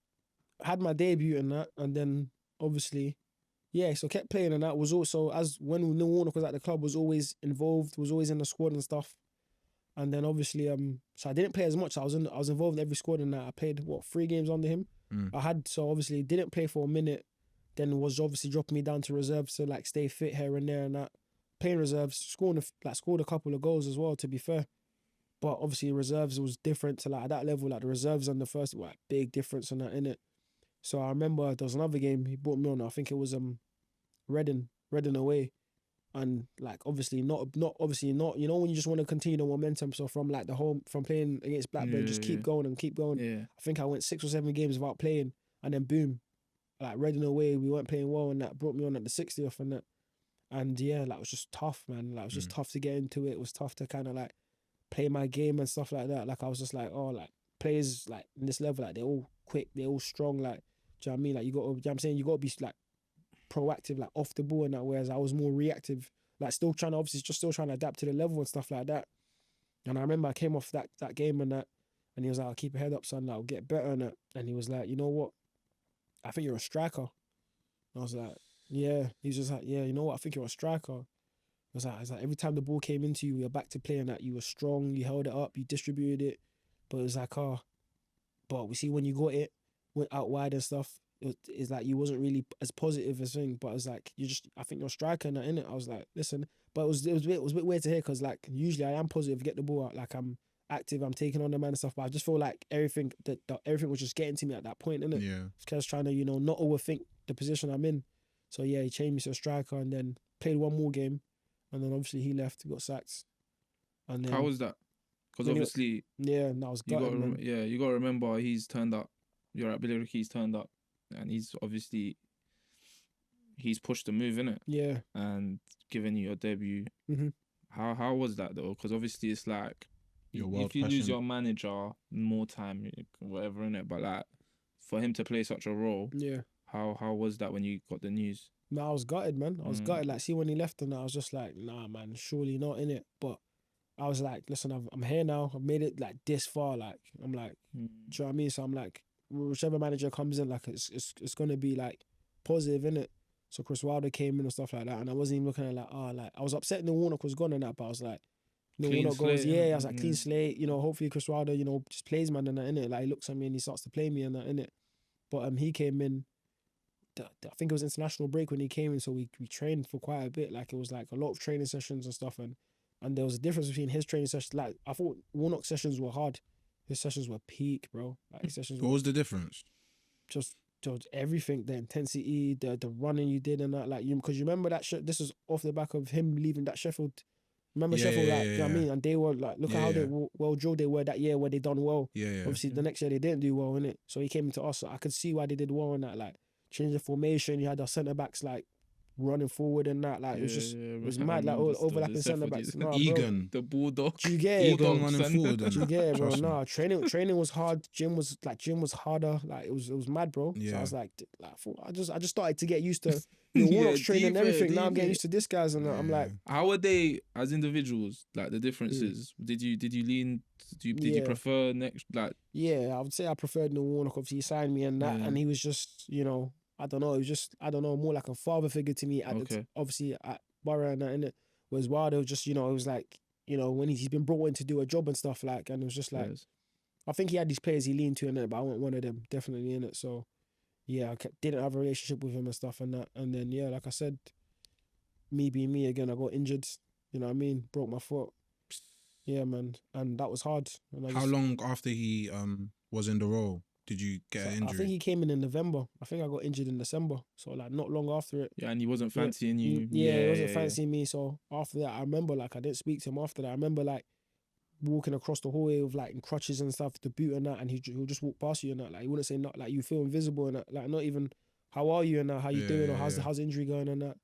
I had my debut and that, and then obviously, yeah, so kept playing and that. Was also, as when Neil Warnock was at the club, was always involved, was always in the squad and stuff. And then obviously, so I didn't play as much. I was involved in every squad and that. I played 3 games under him. So obviously didn't play for a minute, then was obviously dropping me down to reserves to like stay fit here and there and that. Playing reserves, scored a couple of goals as well, to be fair. But obviously reserves was different to like at that level, like the reserves and the first, like big difference and that, innit? So I remember there was another game he brought me on. I think it was Reading away, and like obviously not you know when you just want to continue the momentum. So from like from playing against Blackburn, just keep going. Yeah. I think I went 6 or 7 games without playing, and then boom, like Reading away, we weren't playing well, and that brought me on at the 60th and that. And yeah, like it was just tough, man. Like it was just tough to get into it. It was tough to kind of like play my game and stuff like that. Like I was just like, oh, like players like in this level, like they're all quick, they're all strong. Like, do you know what I mean? Like you know what I'm saying? You got to be like proactive, like off the ball and that. Whereas I was more reactive, like still trying to adapt to the level and stuff like that. And I remember I came off that game and that, and he was like, "I'll keep your head up, son. Like, I'll get better." And that. And he was like, "You know what? I think you're a striker." And I was like, "Yeah." He was just like, "Yeah, you know what? I think you're a striker." It's like every time the ball came into you, you're back to playing that. You were strong, you held it up, you distributed it. But it was like, but we see when you got it, went out wide and stuff, it's like you wasn't really as positive as thing. But it was like, I think you're a striker and that, innit? I was like, listen. But it was a bit weird to hear because like usually I am positive, get the ball out. Like I'm active. I'm taking on the man and stuff. But I just feel like everything everything was just getting to me at that point, innit? Yeah. Because I was trying to, you know, not overthink the position I'm in. So yeah, he changed me to a striker and then played one more game, and then obviously he left, he got sacked. And then How was that? Because when he- obviously yeah, and I was you got gutted, man. you got to remember he's turned up. You're at Billy Ricky's turned up, and he's obviously pushed the move in it Yeah. and given you your debut. Mhm. How was that though? Because obviously it's like Your world if you lose question. your manager, more time, whatever in it. But like for him to play such a role, Yeah. how was that when you got the news? No, I was gutted, man. I was gutted. Like, see, when he left and that, I was just like, nah, man, surely not in it. But I was like, listen, I'm here now. I've made it like this far. Like, I'm like, do you know what I mean? So I'm like, whichever manager comes in, like, it's gonna be like positive, innit? So Chris Wilder came in and stuff like that, and I wasn't even looking at like, like I was upset Neil Warnock was gone and that, but I was like, Neil Clean Warnock goes, slate, yeah, innit? I was like, clean slate, you know, hopefully Chris Wilder, you know, just plays man and that, innit? Like, he looks at me and he starts to play me and that, innit? But he came in. I think it was international break when he came in, so we trained for quite a bit. Like, it was like a lot of training sessions and stuff, and there was a difference between his training sessions. Like, I thought Warnock's sessions were hard, his sessions were peak, bro. Like, his sessions What were was the difference? just everything, the intensity, the running you did and that, like, because you remember that this was off the back of him leaving that Sheffield. Remember Sheffield, like, you know what I mean? And they were like, look at how they well drilled they were that year where they done well. Yeah. Obviously, the next year they didn't do well, innit? So he came to us, so I could see why they did well in that, like, change the formation. You had the centre backs like running forward and that, like, it was just it was mad, like, all overlapping centre backs. Nah, bro. Egan. The bulldog. Do you get it, bro? Egan running forward. Do you get it, bro? Trust me. Nah, training was hard. Gym was harder. Like, it was mad, bro. So Yeah. I was like I just started to get used to Warnock's training and everything. Now I'm getting used to this guys and I'm like, how are they as individuals? Like the differences. Did you lean? Did you prefer next? Like, yeah, I would say I preferred Neil Warnock. Obviously, he signed me and that, and he was just, you know, I don't know. It was just, I don't know, more like a father figure to me obviously at Borough and that, innit? Whereas Wilder was just, you know, it was like, you know, when he's been brought in to do a job and stuff, like, and it was just like, I think he had these players he leaned to in it, but I wasn't one of them, definitely in it. So yeah, I didn't have a relationship with him and stuff and that. And then, yeah, like I said, me being me again, I got injured, you know what I mean? Broke my foot. Yeah, man. And that was hard. And How long after he was in the role did you get an injury? I think he came in November. I think I got injured in December. So, like, not long after it. Yeah, and he wasn't fancying you. Yeah, he wasn't fancying me. So after that, I remember, like, I didn't speak to him after that. I remember, like, walking across the hallway with, like, in crutches and stuff, the boot and that, and he'll just walk past you and that. Like, he wouldn't say not, like, you feel invisible and that. Like, not even, how are you and that, how you doing, or how's the injury going and that.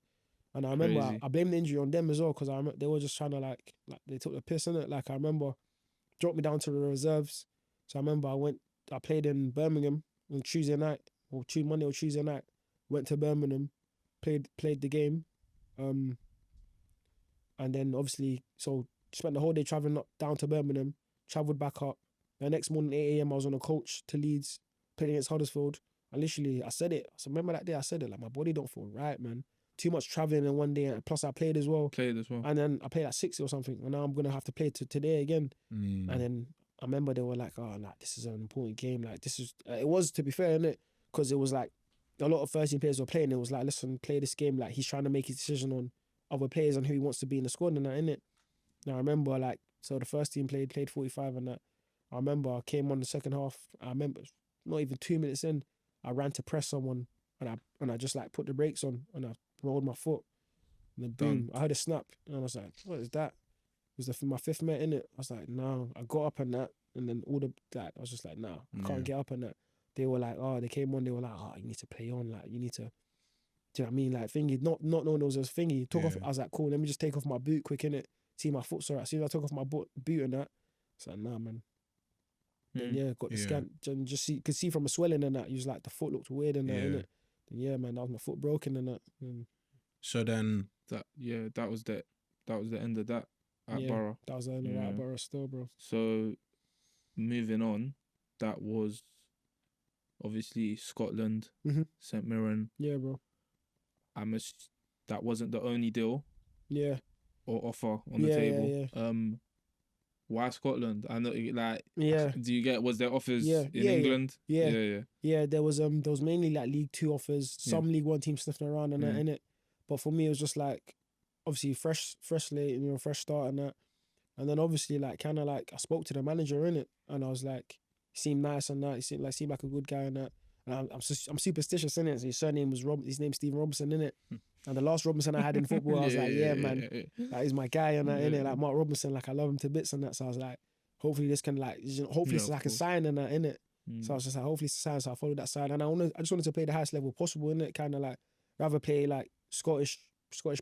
And I remember I blamed the injury on them as well, because I remember they were just trying to, like they took the piss in it. Like, I remember dropped me down to the reserves. So I remember I played in Birmingham on Tuesday night, or Monday or Tuesday night. Went to Birmingham, played the game, and then obviously spent the whole day traveling up down to Birmingham, travelled back up. The next morning 8 a.m. I was on a coach to Leeds, playing against Huddersfield. And literally I said it. So remember that day I said it, like, my body don't feel right, man. Too much traveling in one day, and plus I played as well. And then I played at 60 or something, and now I'm gonna have to play today again. And then I remember they were like, "Oh, like, this is an important game. Like, this is." It was, to be fair, innit? Because it was like a lot of 13 players were playing. It was like, listen, play this game. Like, he's trying to make his decision on other players and who he wants to be in the squad and that, innit? Now I remember, like, so the first team played 45 and that. I remember I came on the second half. I remember not even 2 minutes in, I ran to press someone, and I just, like, put the brakes on and I rolled my foot. And then boom, I heard a snap, and I was like, "What is that?" It was my fifth mate in it. I was like, "No." I got up and that, and then all the that, I was just like, "No, I can't get up and that." They were like, "Oh," they came on. They were like, "Oh, you need to play on. Like, you need to." Do you know what I mean? Like, thingy, not knowing it was a thingy. Took off. I was like, "Cool, let me just take off my boot quick, innit? See my foot's alright." As soon as I took off my boot and that, I was like, "Nah, man." Then got the scan. And could see from a swelling and that. He was like, the foot looked weird and that, innit? And man, that was my foot broken and that. So then that was the end of that at Borough. That was the end of that at Borough still, bro. So moving on, that was obviously Scotland, St Mirren. Yeah, bro. That wasn't the only deal. Yeah. Or offer on the table. Yeah. Why Scotland? I know, like, do you get, was there offers in England? Yeah, there was mainly like League 2 offers, some League 1 teams sniffing around and that, innit? But for me, it was just like, obviously fresh slate, you know, fresh start and that. And then obviously like kind of like I spoke to the manager in it, and I was like, he seemed nice and that. He seemed like a good guy and that. And I'm superstitious in it. So his surname was his name's Stephen Robinson in it. And the last Robinson I had in football, I was like, yeah, man, like he's my guy and that in it. Like Mark Robinson, like I love him to bits and that. So I was like, hopefully this can like, hopefully it's like a sign and that in it. So I was just like, hopefully it's a sign. So I followed that sign, and I just wanted to play the highest level possible in it. Kind of like rather play like Scottish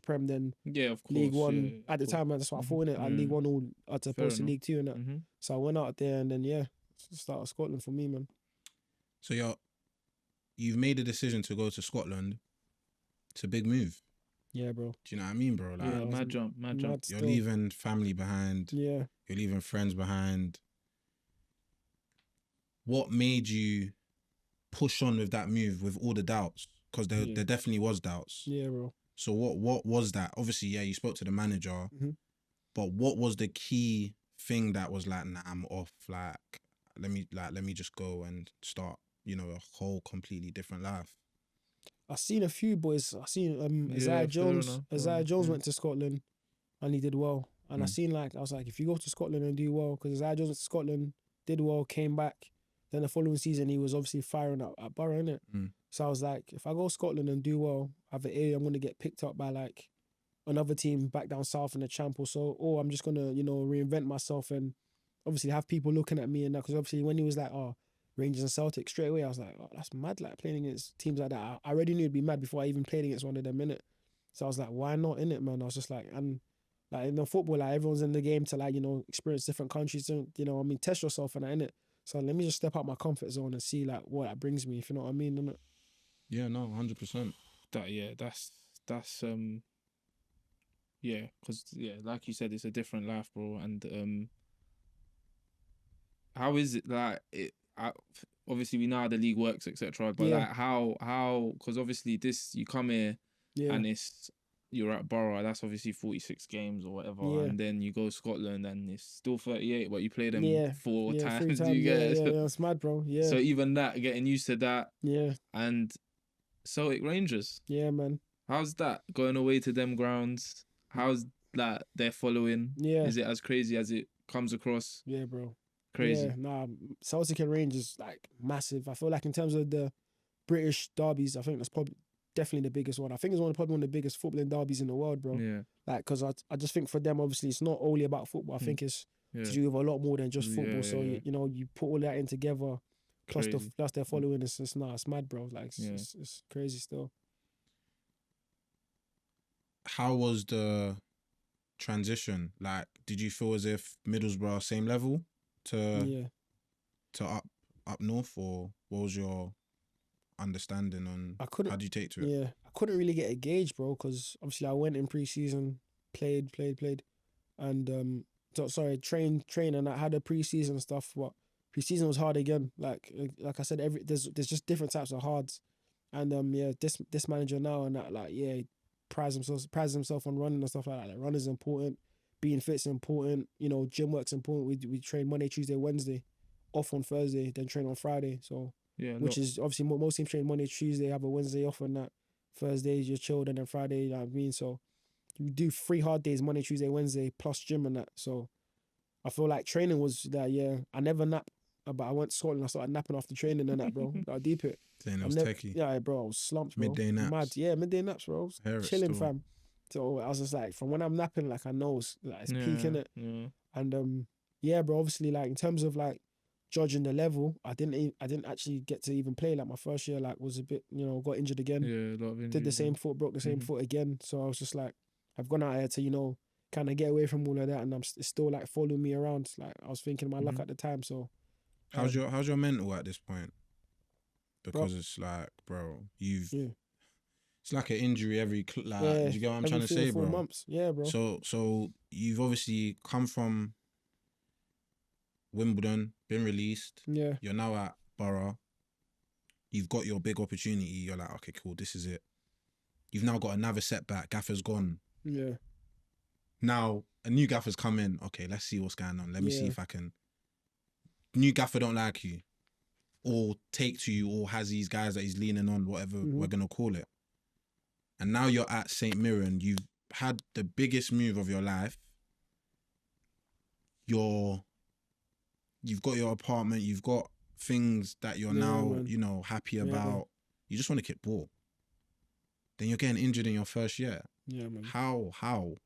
Prem than of course, League One at the time. Man, that's what I thought in it. Like League One all as opposed to League Two and that. So I went out there and then started Scotland for me, man. So you've made a decision to go to Scotland. It's a big move. Yeah, bro. Do you know what I mean, bro? Like, mad jump. You're leaving family behind. Yeah. You're leaving friends behind. What made you push on with that move with all the doubts? Because there definitely was doubts. Yeah, bro. So what was that? Obviously, you spoke to the manager, but what was the key thing that was like, nah, I'm off. Like, let me just go and start, a whole completely different life. I've seen a few boys. I've seen Isaiah Jones. Isaiah Jones went to Scotland and he did well. And I was like, if you go to Scotland and do well, because Isaiah Jones went to Scotland, did well, came back. Then the following season, he was obviously firing at Borough, innit? So I was like, if I go Scotland and do well, I'm going to get picked up by like another team back down south in the champ or so, or I'm just going to, reinvent myself and obviously have people looking at me and that. Because obviously when he was like, Rangers and Celtic, straight away I was like, that's mad, like playing against teams like that. I already knew it'd be mad before I even played against one of them, innit? So I was like, why not, innit, man? I was just like, and like in the football, like everyone's in the game to like, experience different countries and, test yourself and that, innit? So let me just step out my comfort zone and see like what that brings me, if you know what I mean, innit? Yeah, no, 100%. That's because like you said, it's a different life, bro. And how is it like obviously we know how the league works, etc. But like how because obviously you come here and you're at Borough, that's obviously 46 games or whatever, and then you go to Scotland and it's still 38, but you play them 4 times. Do you get it? Yeah, it's mad, bro. Yeah. So even that, getting used to that. Yeah. And Celtic Rangers. Yeah, man. How's that going away to them grounds? How's that their following? Yeah. Is it as crazy as it comes across? Yeah, bro. Crazy. Yeah, nah, Celtic and Rangers like massive. I feel like in terms of the British derbies, I think that's probably definitely the biggest one. I think it's probably one of the biggest footballing derbies in the world, bro. Yeah. Like, because I just think for them, obviously, it's not only about football. I think it's to do with a lot more than just football. So you put all that in together, plus their following. It's mad, bro. Like it's crazy still. How was the transition? Like, did you feel as if Middlesbrough same level to up north, or what was your understanding on how do you take to it? Yeah, I couldn't really get a gauge, bro, because obviously I went in pre-season, played, and trained, and I had a pre-season stuff. But pre-season was hard again. Like I said, there's just different types of hards, and this manager now and that, like he prides himself on running and stuff like that. Like run is important, being fit's important. Gym work's important. We train Monday, Tuesday, Wednesday, off on Thursday, then train on Friday. So. Yeah, which is obviously most teams train Monday, Tuesday, have a Wednesday off and that. Thursdays you're chilled, and then Friday, you know what I mean? So you do 3 hard days, Monday, Tuesday, Wednesday, plus gym and that. So I feel like training was that, I never nap. But I went to Scotland, I started napping after training and that, bro. I deep it. Saying it was techie. Yeah, bro, I was slumped, bro. Midday naps. Mad. Yeah, midday naps, bro. Chilling, fam. So I was just like, from when I'm napping, like I know it's peaking it. Yeah. And bro, obviously like in terms of like judging the level, I didn't actually get to even play. Like my first year, like was a bit, got injured again. Yeah, a lot of injuries. Did the same foot, broke the same foot again. So I was just like, I've gone out here to, kind of get away from all of that, and it's still like following me around. Like I was thinking of my luck at the time. So how's your mental at this point? Because it's like, bro, it's like an injury every do you get what I'm trying to say, bro? 4 months. Yeah, bro. So you've obviously come from Wimbledon, been released. Yeah. You're now at Borough. You've got your big opportunity. You're like, okay, cool, this is it. You've now got another setback. Gaffer's gone. Yeah. Now a new gaffer's come in. Okay, let's see what's going on. Let me see if I can. New gaffer don't like you, or take to you, or has these guys that he's leaning on, whatever we're gonna call it. And now you're at St. Mirren. You've had the biggest move of your life. you've got your apartment, you've got things that you're now, man. you know, happy Yeah. about. You just want to kick ball. Then you're getting injured in your first year. Yeah, man. How?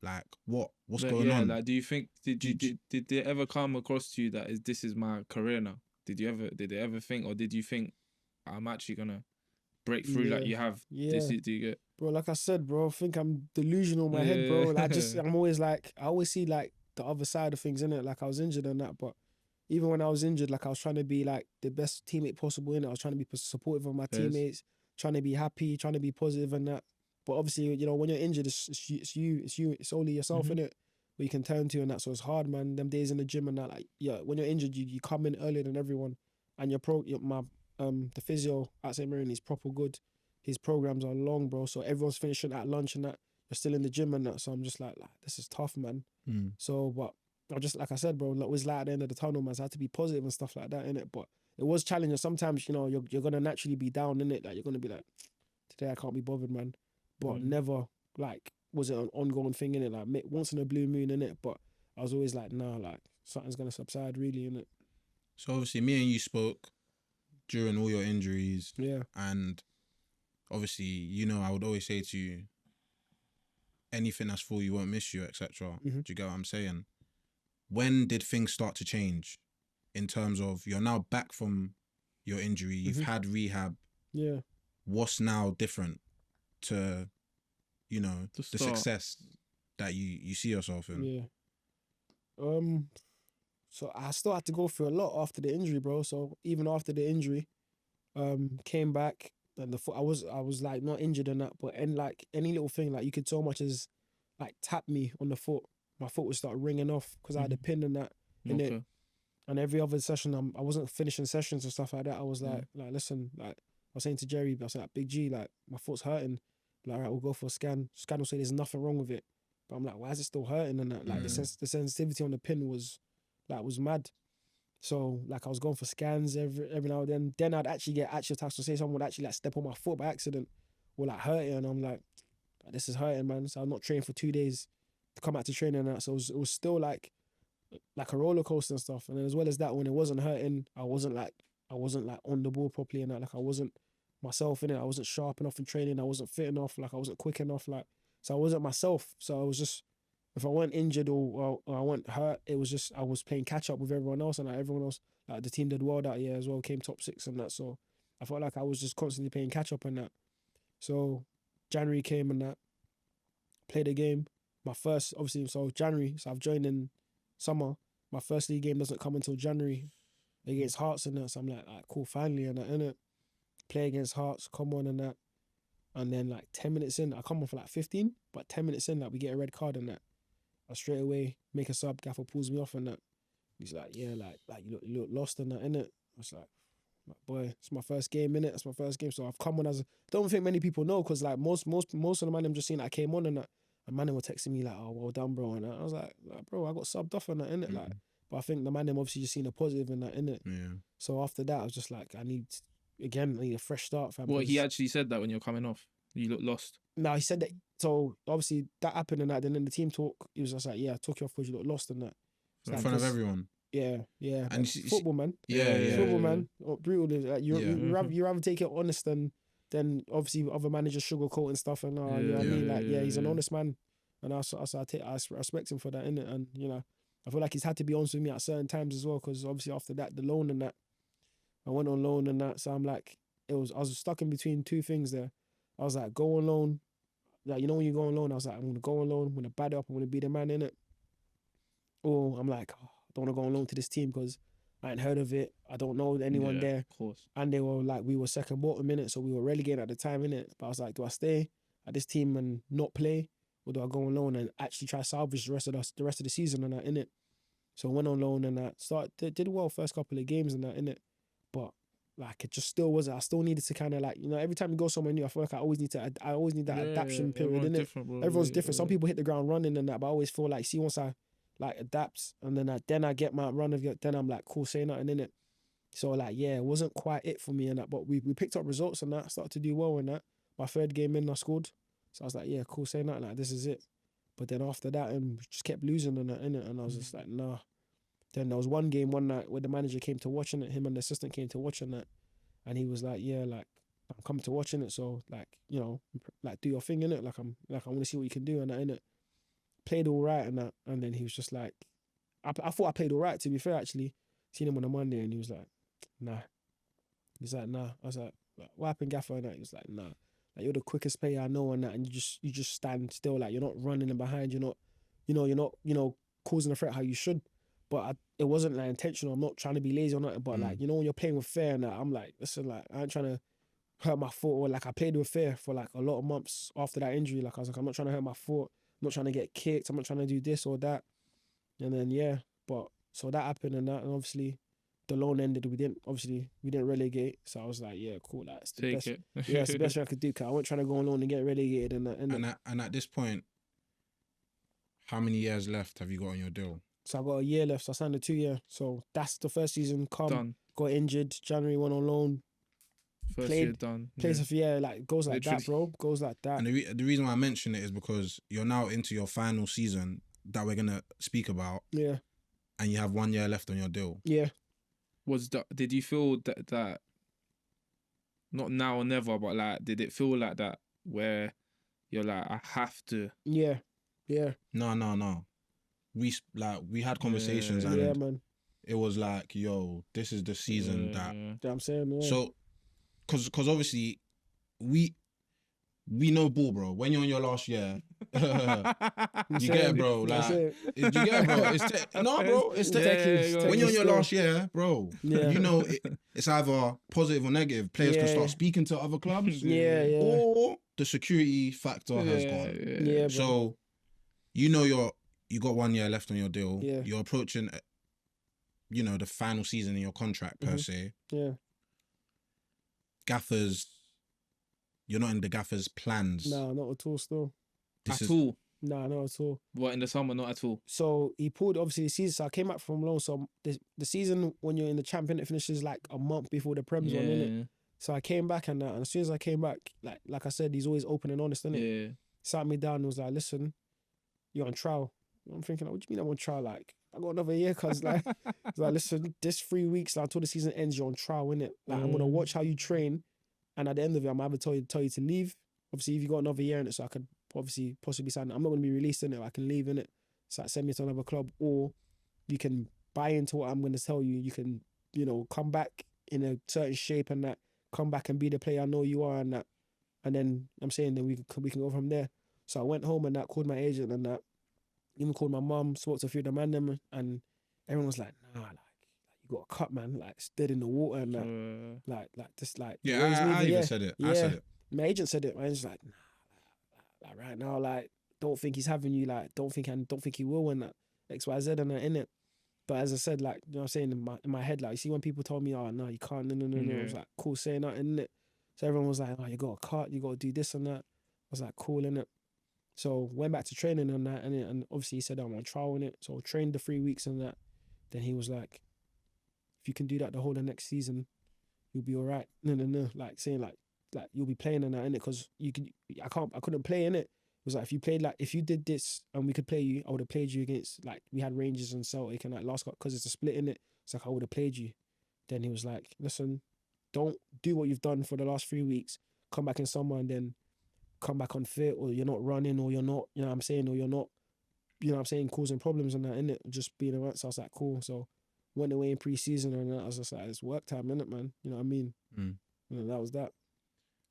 Like, what's Like, going on? Like, do you think did it ever come across to you that this is my career now? Did they ever think, or did you think I'm actually gonna break through like you have? Yeah. Do you get? Bro, like I said, bro, I think I'm delusional in my head, bro. Like, I'm always like, I always see like the other side of things, innit? Like I was injured and that, but even when I was injured, like I was trying to be like the best teammate possible, innit? I was trying to be supportive of my teammates, trying to be happy, trying to be positive and that. But obviously, you know, when you're injured, it's only yourself, innit? Where you can turn to and that. So it's hard, man. Them days in the gym and that, like, yeah, when you're injured, you come in earlier than everyone, and the physio at St. Mirren, he's proper good. His programs are long, bro. So everyone's finishing at lunch and that. You're still in the gym and that. So I'm just like this is tough, man. So, but I just, like I said, bro, it was like at the end of the tunnel, man. So I had to be positive and stuff like that, innit? But it was challenging. Sometimes, you know, you're gonna naturally be down, innit? Like you're gonna be like, today I can't be bothered, man. But never like was it an ongoing thing, innit? Like once in a blue moon, innit? But I was always like, nah, like something's gonna subside, really, innit? So obviously, me and you spoke during all your injuries. Yeah. And obviously, you know, I would always say to you, anything that's full, you won't miss you, etc. Do you get what I'm saying? When did things start to change in terms of you're now back from your injury, you've had rehab? Yeah. What's now different to, you know, the success that you see yourself in? Yeah. So I still had to go through a lot after the injury, bro. So even after the injury, came back and the foot, I was like not injured in that, but like any little thing, like you could so much as like tap me on the foot, my foot would start ringing off because I had a pin in that in it. And every other session, I wasn't finishing sessions and stuff like that. I was like, listen, like I was saying to Jerry, I was like, Big G, like my foot's hurting. Like, all right, we'll go for a scan. Scan will say there's nothing wrong with it, but I'm like, why is it still hurting? And that, like the sensitivity on the pin was mad. So like I was going for scans every now and then. Then I'd actually get actual attacks. So say someone would actually like step on my foot by accident or like hurt it, and I'm like, this is hurting, man. So I'm not training for 2 days to come out to training and that. So it was still like a roller coaster and stuff. And then as well as that, when it wasn't hurting, I wasn't like on the ball properly and that. Like I wasn't myself in it. I wasn't sharp enough in training. I wasn't fit enough. Like I wasn't quick enough. Like so I wasn't myself. So I was just, if I weren't injured or I weren't hurt, it was just I was playing catch up with everyone else, and like everyone else, like the team did well that year as well, came top 6 and that. So I felt like I was just constantly playing catch up and that. So January came and that, played a game. My first, obviously, so January, so I've joined in summer. My first league game doesn't come until January against Hearts and that. So I'm like cool, finally, and that, innit? Play against Hearts, come on and that. And then like 10 minutes in, I come on for like 15, but 10 minutes in, like we get a red card and that. I straight away make a sub, Gaffer pulls me off and that. He's like, yeah, like you look lost and that, innit? I was like, boy, it's my first game, innit? It's my first game. So I've come on don't think many people know, because like most of the man them just seen that I came on and that. And man them were texting me like, oh, well done, bro. And that. I was like, bro, I got subbed off and that, innit? Like, but I think the man them obviously just seen a positive in that, innit? Yeah. So after that, I was just like, I need a fresh start, fam. Well, he actually said that when you're coming off, you look lost. No, he said that. So obviously that happened and that. Then in the team talk, he was just like, "Yeah, I took you off because you look lost and that." In front of everyone. Yeah. And football, man. Yeah. Football, man. Oh, brutal. Like, you rather take it honest than obviously other managers sugarcoat and stuff. And he's an honest man, and I respect him for that, innit? And you know, I feel like he's had to be honest with me at certain times as well, because obviously after that, the loan and that, I went on loan and that. So I'm like, I was stuck in between two things there. I was like, go on loan. Like, you know, when you go on loan, I was like, I'm going to go on loan. I'm going to bad up. I'm going to be the man in it. Or I'm like, I don't want to go on loan to this team because I ain't heard of it. I don't know anyone there. Of course. And they were like, we were second bottom in it, so we were relegated at the time in it. But I was like, do I stay at this team and not play? Or do I go on loan and actually try to salvage the rest of the season and that, in it? So I went on loan and that. Did well first couple of games and that, in it. But like, it just still wasn't. I still needed to kind of like, you know, every time you go somewhere new, I feel like I always need that adaptation period, innit? Everyone's different. Some people hit the ground running and that, but I always feel like, once I like adapt and then I get my run of it, then I'm like, cool, say nothing, innit? So like, yeah, it wasn't quite it for me and that, but we picked up results and that, started to do well in that. My third game in, I scored. So I was like, yeah, cool, say nothing, like this is it. But then after that, and we just kept losing and that, innit? And I was just like, nah. Then there was one game one night where the manager came to watching it. Him and the assistant came to watching it, and he was like, "Yeah, like I'm coming to watching it, so like like do your thing in it. Like I want to see what you can do and that in it." Played all right and that, and then he was just like, I thought I played all right, to be fair. Actually, seen him on a Monday, and he was like, "Nah." He's like, "Nah." I was like, "What happened, Gaffer?" And that he was like, "Nah. Like you're the quickest player I know and that, and you just stand still. Like you're not running in behind. You're not, you're not causing a threat how you should." But it wasn't like intentional. I'm not trying to be lazy or nothing. But like when you're playing with fear and that, I'm like, listen, like I ain't trying to hurt my foot, or like I played with fear for like a lot of months after that injury. Like I was like, I'm not trying to hurt my foot. I'm not trying to get kicked. I'm not trying to do this or that. And then but so that happened and that, and obviously the loan ended. We didn't relegate. So I was like, yeah, cool. Like, it's the Take best. it. Yeah, it's the best thing I could do. Cause I wasn't trying to go on loan and get relegated and that. And at this point, how many years left have you got on your deal? So I got a year left. So I signed a 2-year. So that's the first season. Done. Got injured. January went on loan. First Played- year done. Plays of like goes like that, Literally. bro. Goes like that. And the reason why I mention it is because you're now into your final season that we're gonna speak about, Yeah. and you have 1 year left on your deal. Yeah. Did you feel that not now or never, but like did it feel like that where you're like, I have to? Yeah. Yeah. No. We had conversations and Yeah, man. it was like, yo, this is the season that. You know what I'm saying? Yeah. So, cause obviously, we know ball, bro. When you're on your last year, you get it, bro. Like, you get it, bro. Bro. When you're on your last year, bro. Yeah. You know it's either positive or negative. Players can start speaking to other clubs, or the security factor has gone. Yeah, bro. So, you got 1 year left on your deal. Yeah. You're approaching, the final season in your contract per se. Yeah. Gaffers, you're not in the Gaffers' plans. No, not at all. Still. At all. No, not at all. What, in the summer? Not at all. So he pulled obviously the season. So I came back from loan. So the season when you're in the champion, it finishes like a month before the Prem's on, innit? So I came back and as soon as I came back, like I said, he's always open and honest, innit? Yeah. Sat me down and was like, "Listen, you're on trial." I'm thinking, what do you mean I'm on trial? Like, I got another year, cause like, it's like, listen, this 3 weeks until the season ends, you're on trial, innit? Like, I'm gonna watch how you train, and at the end of it, I'm either tell you to leave. Obviously, if you got another year in it, so I could obviously possibly sign. I'm not gonna be released in it. I can leave in it. So like, send me to another club, or you can buy into what I'm gonna tell you. You can, come back in a certain shape and that. Come back and be the player I know you are and that. And then I'm saying that we can go from there. So I went home and that, called my agent and that. Even called my mum, spoke to a few of the man them, and everyone was like, "Nah, like you got a cut, man. Like it's dead in the water and that, like this, like yeah." I even said it. Yeah. I said it. My agent said it. Man, he's like, "Nah, like right now, like don't think he's having you. Like don't think he will and that XYZ and that in it." But as I said, like you know, what I'm saying in my head, like you see when people told me, "Oh no, you can't," no. I was like, "Cool, saying that," innit? So everyone was like, "Oh, you got a cut, you got to do this and that." I was like, "Cool," innit? So went back to training and that, and obviously he said I'm on trial in it. So I trained the 3 weeks and that. Then he was like, "If you can do that the whole of next season, you'll be all right." No, like saying like you'll be playing in that in it because I couldn't play in it. It was like if you did this and we could play you, I would have played you against like we had Rangers and Celtic and like last because it's a split in it. It's like I would have played you. Then he was like, "Listen, don't do what you've done for the last 3 weeks. Come back in summer and then come back unfit, or you're not running, or you're not, you know what I'm saying, or you're not, you know what I'm saying, causing problems and that, innit? Just being around." So I was like, cool. So went away in pre-season and that. I was just like, it's work time, innit, man? You know what I mean? And that was that.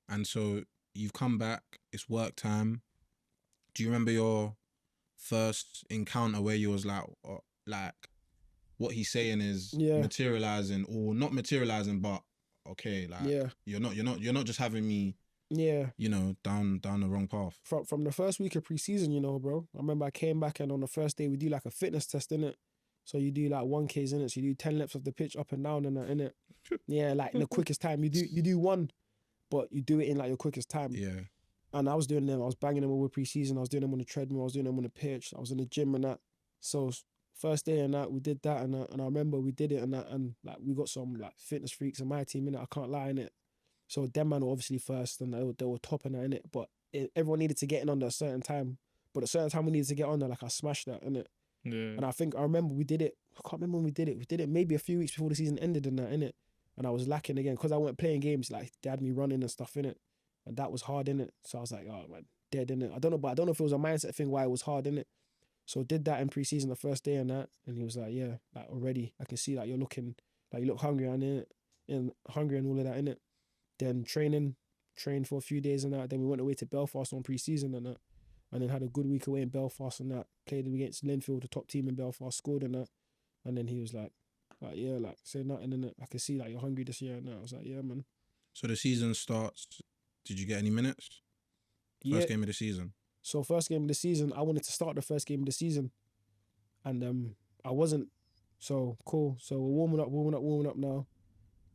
And so you've come back, it's work time. Do you remember your first encounter where you was like what he's saying is materializing or not materializing, but okay, like you're not just having me down the wrong path. From the first week of pre-season, bro. I remember I came back and on the first day we do like a fitness test, innit? So you do like 1Ks in it. So you do 10 laps of the pitch up and down and that, innit? Yeah, like in the quickest time. You do one, but you do it in like your quickest time. Yeah. And I was doing them. I was banging them over pre-season. I was doing them on the treadmill. I was doing them on the pitch. I was in the gym and that. So first day and that, we did that and I remember we did it and that, and like we got some like fitness freaks in my team, innit? I can't lie, innit? So them man were obviously first and they were top in that, innit? But everyone needed to get in under a certain time. But a certain time we needed to get on there, like I smashed that, innit? Yeah. And I remember we did it. I can't remember when we did it. We did it maybe a few weeks before the season ended and that, innit? And I was lacking again because I weren't playing games. Like, they had me running and stuff, innit? And that was hard, innit? So I was like, oh, man, dead, innit? I don't know if it was a mindset thing why it was hard, innit? So did that in pre-season the first day and that. And he was like, yeah, like already, I can see like you're looking, like you look hungry and hungry and all of that, innit? Then trained for a few days and that. Then we went away to Belfast on pre-season and that. And then had a good week away in Belfast and that. Played against Linfield, the top team in Belfast, scored and that. And then he was like, yeah, like, say nothing in it. I can see like you're hungry this year and that. I was like, yeah, man. So the season starts. Did you get any minutes? First game of the season. So first game of the season, I wanted to start the first game of the season. And I wasn't. So cool. So we're warming up now.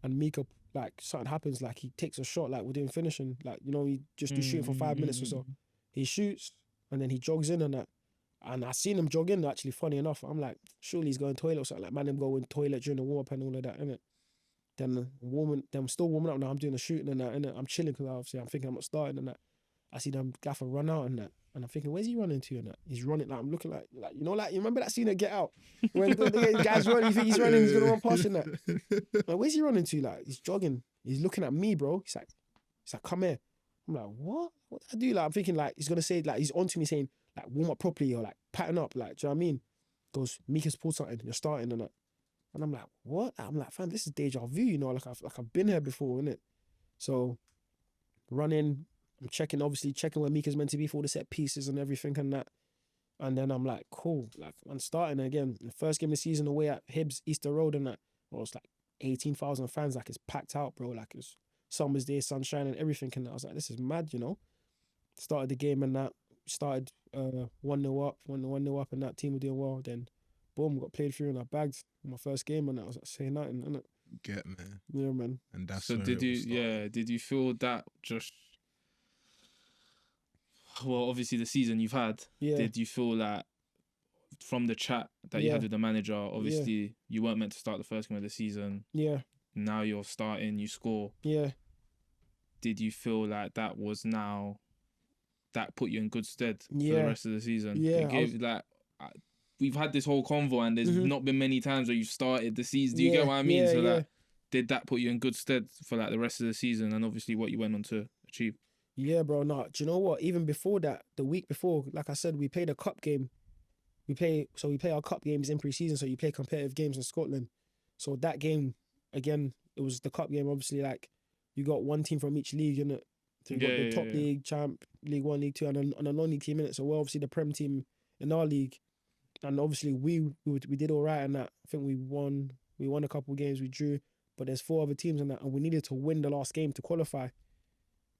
And Mika, like, something happens, like he takes a shot, like we're doing finishing. Like, you know, he just do shooting for 5 minutes or so. He shoots and then he jogs in and that. And I seen him jog in, actually, funny enough. I'm like, surely he's going toilet or something. Like, man, him going toilet during the warm up and all of that, innit? Then I'm still warming up now. I'm doing the shooting and that, innit? I'm chilling because obviously I'm thinking I'm not starting and that. I see them gaffer run out and that. And I'm thinking, where's he running to and that? He's running, like, I'm looking like, you know, like, you remember that scene of Get Out? When the guy's running, you think he's running, he's going to run past and that. Like, where's he running to? Like, he's jogging. He's looking at me, bro. He's like, come here. I'm like, what? What do I do? Like, I'm thinking, like, he's going to say, like, he's onto me saying, like, warm up properly or, like, pattern up. Like, do you know what I mean? Goes, Mika's pulled something. You're starting and that. And I'm like, what? I'm like, fam, this is deja vu, you know? Like, I've been here before, innit? So, running, I'm checking where Mika's meant to be for all the set pieces and everything and that. And then I'm like, cool. Like, I'm starting again. The first game of the season away at Hibs, Easter Road and that. Well, it's like 18,000 fans. Like, it's packed out, bro. Like, it's summer's day, sunshine and everything. And I was like, this is mad, you know? Started the game and that. Started 1-0 up, 1-0 up and that team were doing well. Then, boom, got played through and I bagged my first game and that. I was like, saying nothing, innit? Get, man. Yeah, man. And that's so did you feel that just... Well, obviously the season you've had, did you feel like from the chat that you had with the manager, obviously you weren't meant to start the first game of the season. Yeah. Now you're starting, you score. Yeah. Did you feel like that put you in good stead for the rest of the season? Yeah. It gave, we've had this whole convo and there's not been many times where you've started the season. Do you get what I mean? So like, did that put you in good stead for like the rest of the season and obviously what you went on to achieve? Yeah, bro. No, do you know what? Even before that, the week before, like I said, we played a cup game. We play our cup games in pre-season, so you play competitive games in Scotland. So that game, again, it was the cup game. Obviously, like, you got one team from each league, innit? So you got the top league, champ, League 1, League 2, and a non-league team, innit? So we're obviously the Prem team in our league. And obviously we did all right in that. I think we won a couple of games, we drew, but there's 4 other teams in that, and we needed to win the last game to qualify.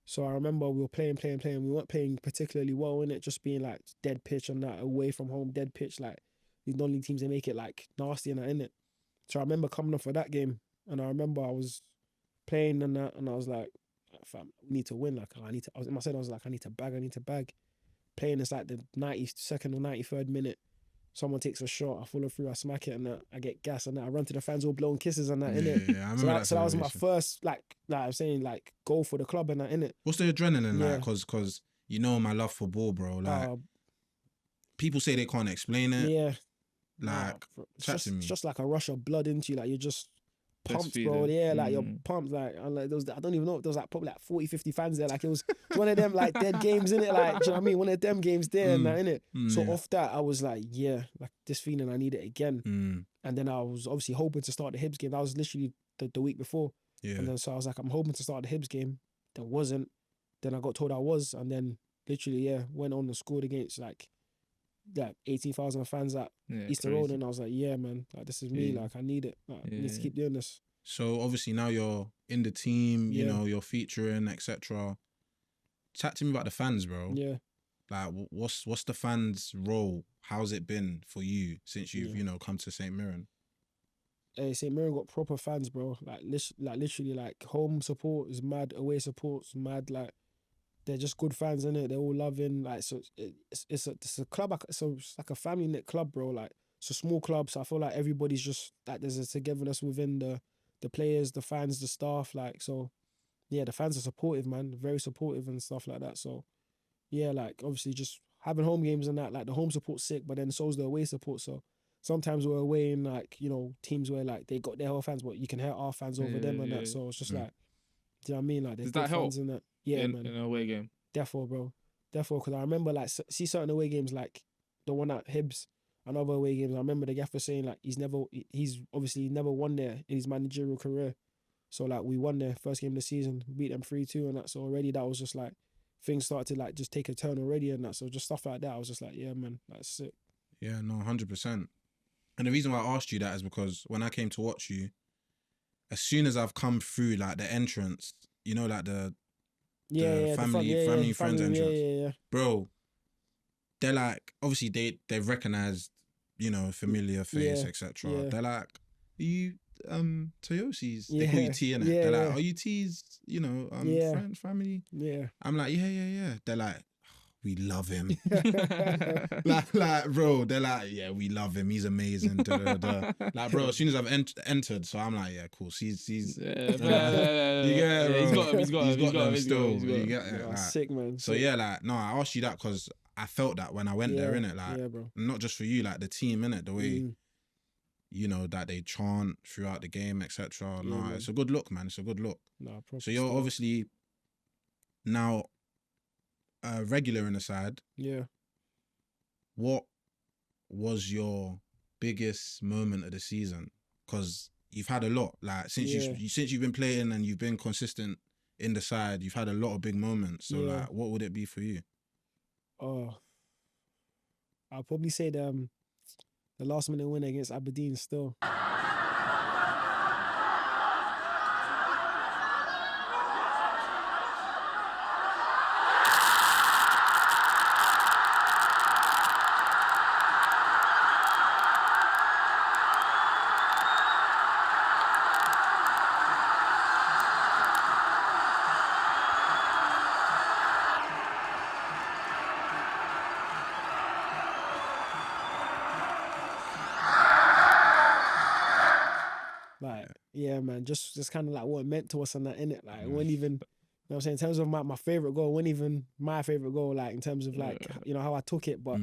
So I remember we were playing. We weren't playing particularly well in it, just being like dead pitch and that, away from home, dead pitch. Like, these non-league teams, they make it like nasty and that, innit? So I remember coming off for that game, and I remember I was playing and that, and I was like, fam, we need to win. Like, I was in my head, I was like, I need to bag. Playing, it's like the 92nd or 93rd minute. Someone takes a shot, I follow through, I smack it and that, I get gas and that, I run to the fans all blowing kisses and that, innit? Yeah, I remember so that was my first, like I'm saying, like, goal for the club and that, innit? What's the adrenaline like? Because you know my love for ball, bro. Like, people say they can't explain it. Yeah. Like, it's just like a rush of blood into you, like, you're just pumped, bro. Yeah, like, you're pumped. Like, and like, I don't even know, there was like probably like 40, 50 fans there. Like, it was one of them like dead games, innit? Like, do you know what I mean? One of them games there and that, innit? So off that, I was like, yeah, like, this feeling, I need it again. And then I was obviously hoping to start the Hibs game. That was literally the week before. Yeah. And then so I was like, I'm hoping to start the Hibs game. There wasn't. Then I got told I was, and then literally, went on and scored against like 18,000 fans at Easter Road, and I was like, yeah, man, like, this is me. Like, I need it. Like, I need to keep doing this. So obviously now you're in the team, you know, you're featuring, etc. Chat to me about the fans, bro. Yeah. Like, what's the fans' role? How's it been for you since you've, you know, come to St. Mirren? Hey, St. Mirren got proper fans, bro. Like literally, like, home support is mad, away support's mad. Like, they're just good fans, innit? They're all loving. Like, so it's a club. It's like a family knit club, bro. Like, it's a small club, so I feel like everybody's just like, there's a togetherness within the players, the fans, the staff. Like, so yeah, the fans are supportive, man. Very supportive and stuff like that. So yeah, like, obviously just having home games and that, like the home support's sick, but then so's the away support. So sometimes we're away in like, you know, teams where like they got their whole fans, but you can hear our fans over them and that. So it's just like, do you know what I mean? Like there's Does that help fans in that. Yeah, man. in an away game? Therefore, bro. Therefore, because I remember like see certain away games like the one at Hibs and other away games. I remember the gaffer saying like he's obviously never won there in his managerial career. So like we won their first game of the season, beat them 3-2 and that. So already that was just like things started to like just take a turn already and that. So just stuff like that, I was just like, yeah, man, that's sick. Yeah, no, 100%. And the reason why I asked you that is because when I came to watch you, as soon as I've come through like the entrance, you know, like the family friends entrance, yeah. bro, they're like, obviously they've recognized, you know, familiar face, etc. Yeah. They're like, are you Toyosi's? They Yeah. call you T, innit? Yeah, They're like, yeah. are you T's, you know, friends, family? Yeah. I'm like, yeah. They're like, we love him. like, bro, they're like, yeah, we love him. He's amazing. Da, da, da. Like, bro, as soon as I've entered, so I'm like, yeah, cool. He's He's got him. He's got him still. You get it. Like, sick, man. so yeah, like, no, I asked you that because I felt that when I went there, innit? Like, yeah, bro. not just for you, like the team, innit? The way, you know, that they chant throughout the game, etc. No, man. it's a good look, man. It's a good look. Nah, so you're obviously now regular in the side. Yeah. What was your biggest moment of the season? Because you've had a lot. Like since you've been playing and you've been consistent in the side, you've had a lot of big moments. So like, what would it be for you? Oh, I'll probably say the last minute win against Aberdeen still. Yeah, man, just kind of like what it meant to us and that, innit? Like, it wasn't even, you know what I'm saying, in terms of my favourite goal, it wasn't even my favourite goal, like, in terms of, like, you know, how I took it, but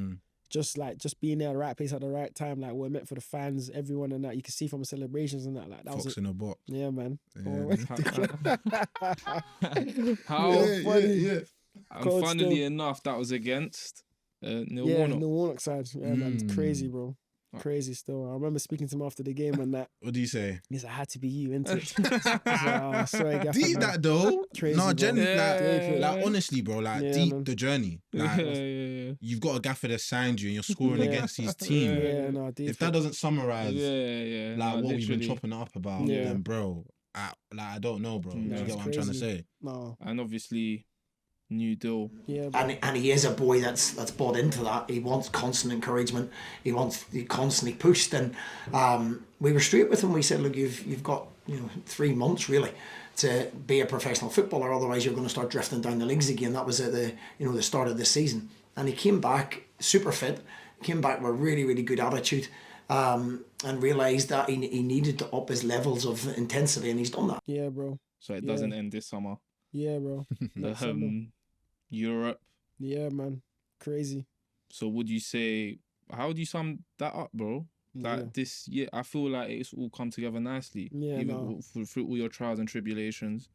just being there at the right place at the right time, like, what it meant for the fans, everyone and that, you can see from the celebrations and that, like, that Fox was in a box. Yeah, man. How funny. Yeah. And funnily enough, that was against Neil Warnock. Neil Warnock side. Yeah, man, it's crazy, bro. Crazy still. I remember speaking to him after the game and that. What do you say? He said, I had to be you, innit? Sorry, Gaffer. Deep that though. Crazy, no, genuinely, like honestly, bro, like deep man. The journey. Like you've got a gaffer that signed you and you're scoring against his team. If that doesn't summarize like what we've been chopping up about, then bro, I don't know, bro. Do you get what I'm trying to say? No. And obviously new deal. Yeah, and he is a boy that's bought into that. He wants constant encouragement. He constantly pushed, and we were straight with him. We said, look, you've got 3 months really to be a professional footballer. Otherwise, you're going to start drifting down the leagues again. That was at the start of the season, and he came back super fit. Came back with a really, really good attitude. And realised that he needed to up his levels of intensity, and he's done that. Yeah, bro. So it doesn't end this summer. Yeah, bro. Europe. Yeah, man. Crazy. So would you say, how would you sum that up, bro? Like this year, I feel like it's all come together nicely. Yeah, even through all your trials and tribulations.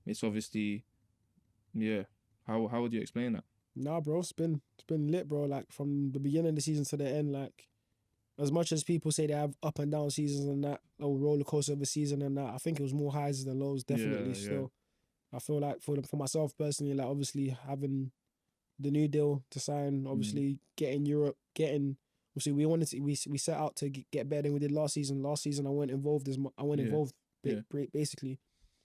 It's obviously, How would you explain that? Nah, bro. It's been lit, bro. Like from the beginning of the season to the end, like as much as people say they have up and down seasons and that, or roller coaster of a season and that, I think it was more highs than lows, definitely. So I feel like for myself personally, like obviously having the new deal to sign, obviously getting Europe, obviously we set out to get better than we did last season. Last season I went involved basically.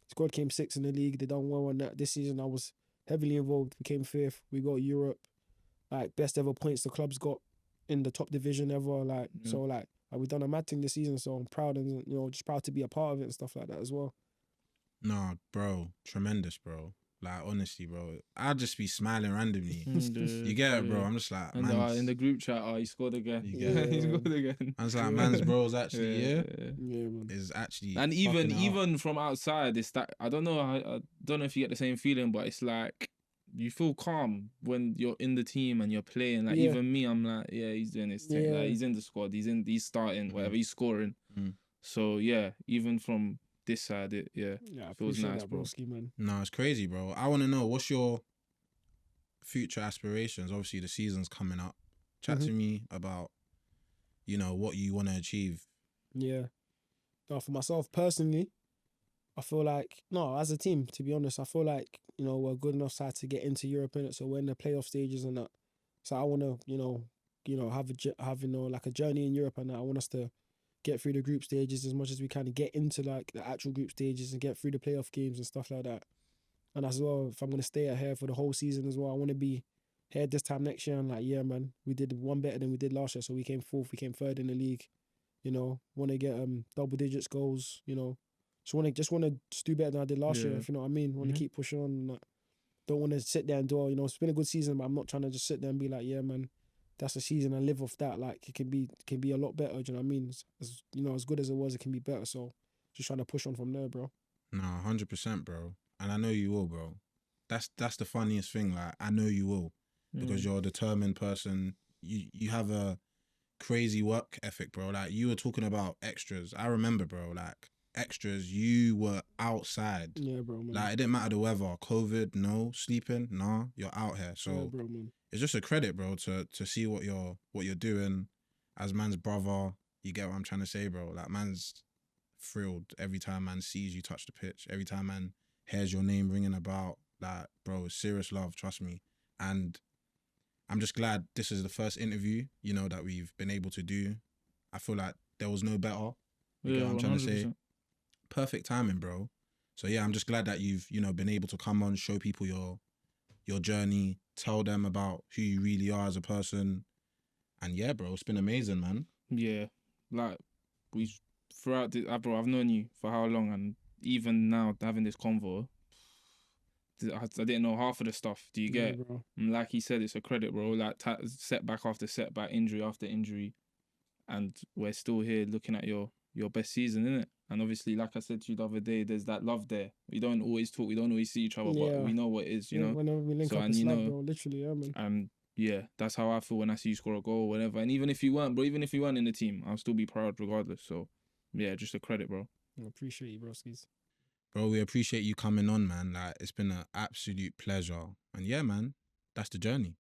Squad came 6th in the league. They done well on that. This season I was heavily involved. We came 5th. We got Europe, like best ever points the club's got in the top division ever. Like so, like we done a mad thing this season. So I'm proud and just proud to be a part of it and stuff like that as well. Nah, bro, tremendous, bro. Like honestly, bro, I'd just be smiling randomly. You get it, bro. I'm just like, and in the group chat, he scored again. You get it, he scored again. I was like, man's bro's actually man. Is actually, and even from outside, it's that I don't know if you get the same feeling, but it's like you feel calm when you're in the team and you're playing. Like Yeah. even me, I'm like, yeah, he's doing his thing. Yeah. Like he's in the squad. He's starting. Whatever he's scoring. Mm. So yeah, even from this side, it Yeah, I feels appreciate nice, that, bro. broski, man. No, it's crazy, bro. I want to know, what's your future aspirations? Obviously, the season's coming up. Chat to me about, you know, what you want to achieve. Yeah. No, for myself personally, I feel like, no, as a team, to be honest, I feel like, you know, we're good enough side to get into Europe, innit? So we're in the playoff stages and that. So I want to, you know, have you know, like a journey in Europe and that. I want us to get through the group stages as much as we can and get into like the actual group stages and get through the playoff games and stuff like that. And as well, if I'm going to stay out here for the whole season as well, I want to be here this time next year and like, yeah, man, we did one better than we did last year. So we came fourth, we came third in the league. You know, want to get double digits goals, you know. Just want to do better than I did last year, if you know what I mean. Want to keep pushing on. And, like, don't want to sit there and do, you know, it's been a good season, but I'm not trying to just sit there and be like, yeah, man, that's a season and live off that. Like it can be a lot better. Do you know what I mean? As you know, as good as it was, it can be better. So just trying to push on from there, bro. No, 100%, bro. And I know you will, bro. That's the funniest thing. Like, I know you will, because you're a determined person. You have a crazy work ethic, bro. Like, you were talking about extras. I remember, bro, like, extras, you were outside. Yeah, bro, man. Like, it didn't matter the weather. COVID, no. Sleeping, nah. You're out here. So yeah, bro, man. it's just a credit, bro, to see what you're doing as man's brother. You get what I'm trying to say, bro? Like, man's thrilled every time man sees you touch the pitch. Every time man hears your name ringing about. Like, bro, serious love, trust me. And I'm just glad this is the first interview, you know, that we've been able to do. I feel like there was no better. You get what I'm trying to say? 100%. Perfect timing, bro. So yeah, I'm just glad that you've, you know, been able to come on, show people your journey, tell them about who you really are as a person. And yeah, bro, it's been amazing, man. Yeah, like throughout the, bro, I've known you for how long, and even now having this convo, I didn't know half of the stuff. Do you Yeah, get? bro. And like he said, it's a credit, bro. Like setback after setback, injury after injury, and we're still here looking at your best season, innit? And obviously, like I said to you the other day, there's that love there. We don't always talk, we don't always see each other, Yeah. but we know what it is, you Yeah, know. whenever we link So, up, and it's you love, know, bro. Literally, yeah, man. and yeah, that's how I feel when I see you score a goal or whatever. And even if you weren't, bro, even if you weren't in the team, I'll still be proud regardless. So yeah, just a credit, bro. I appreciate you, broskis. Bro, we appreciate you coming on, man. Like, it's been an absolute pleasure. And yeah, man, that's the journey.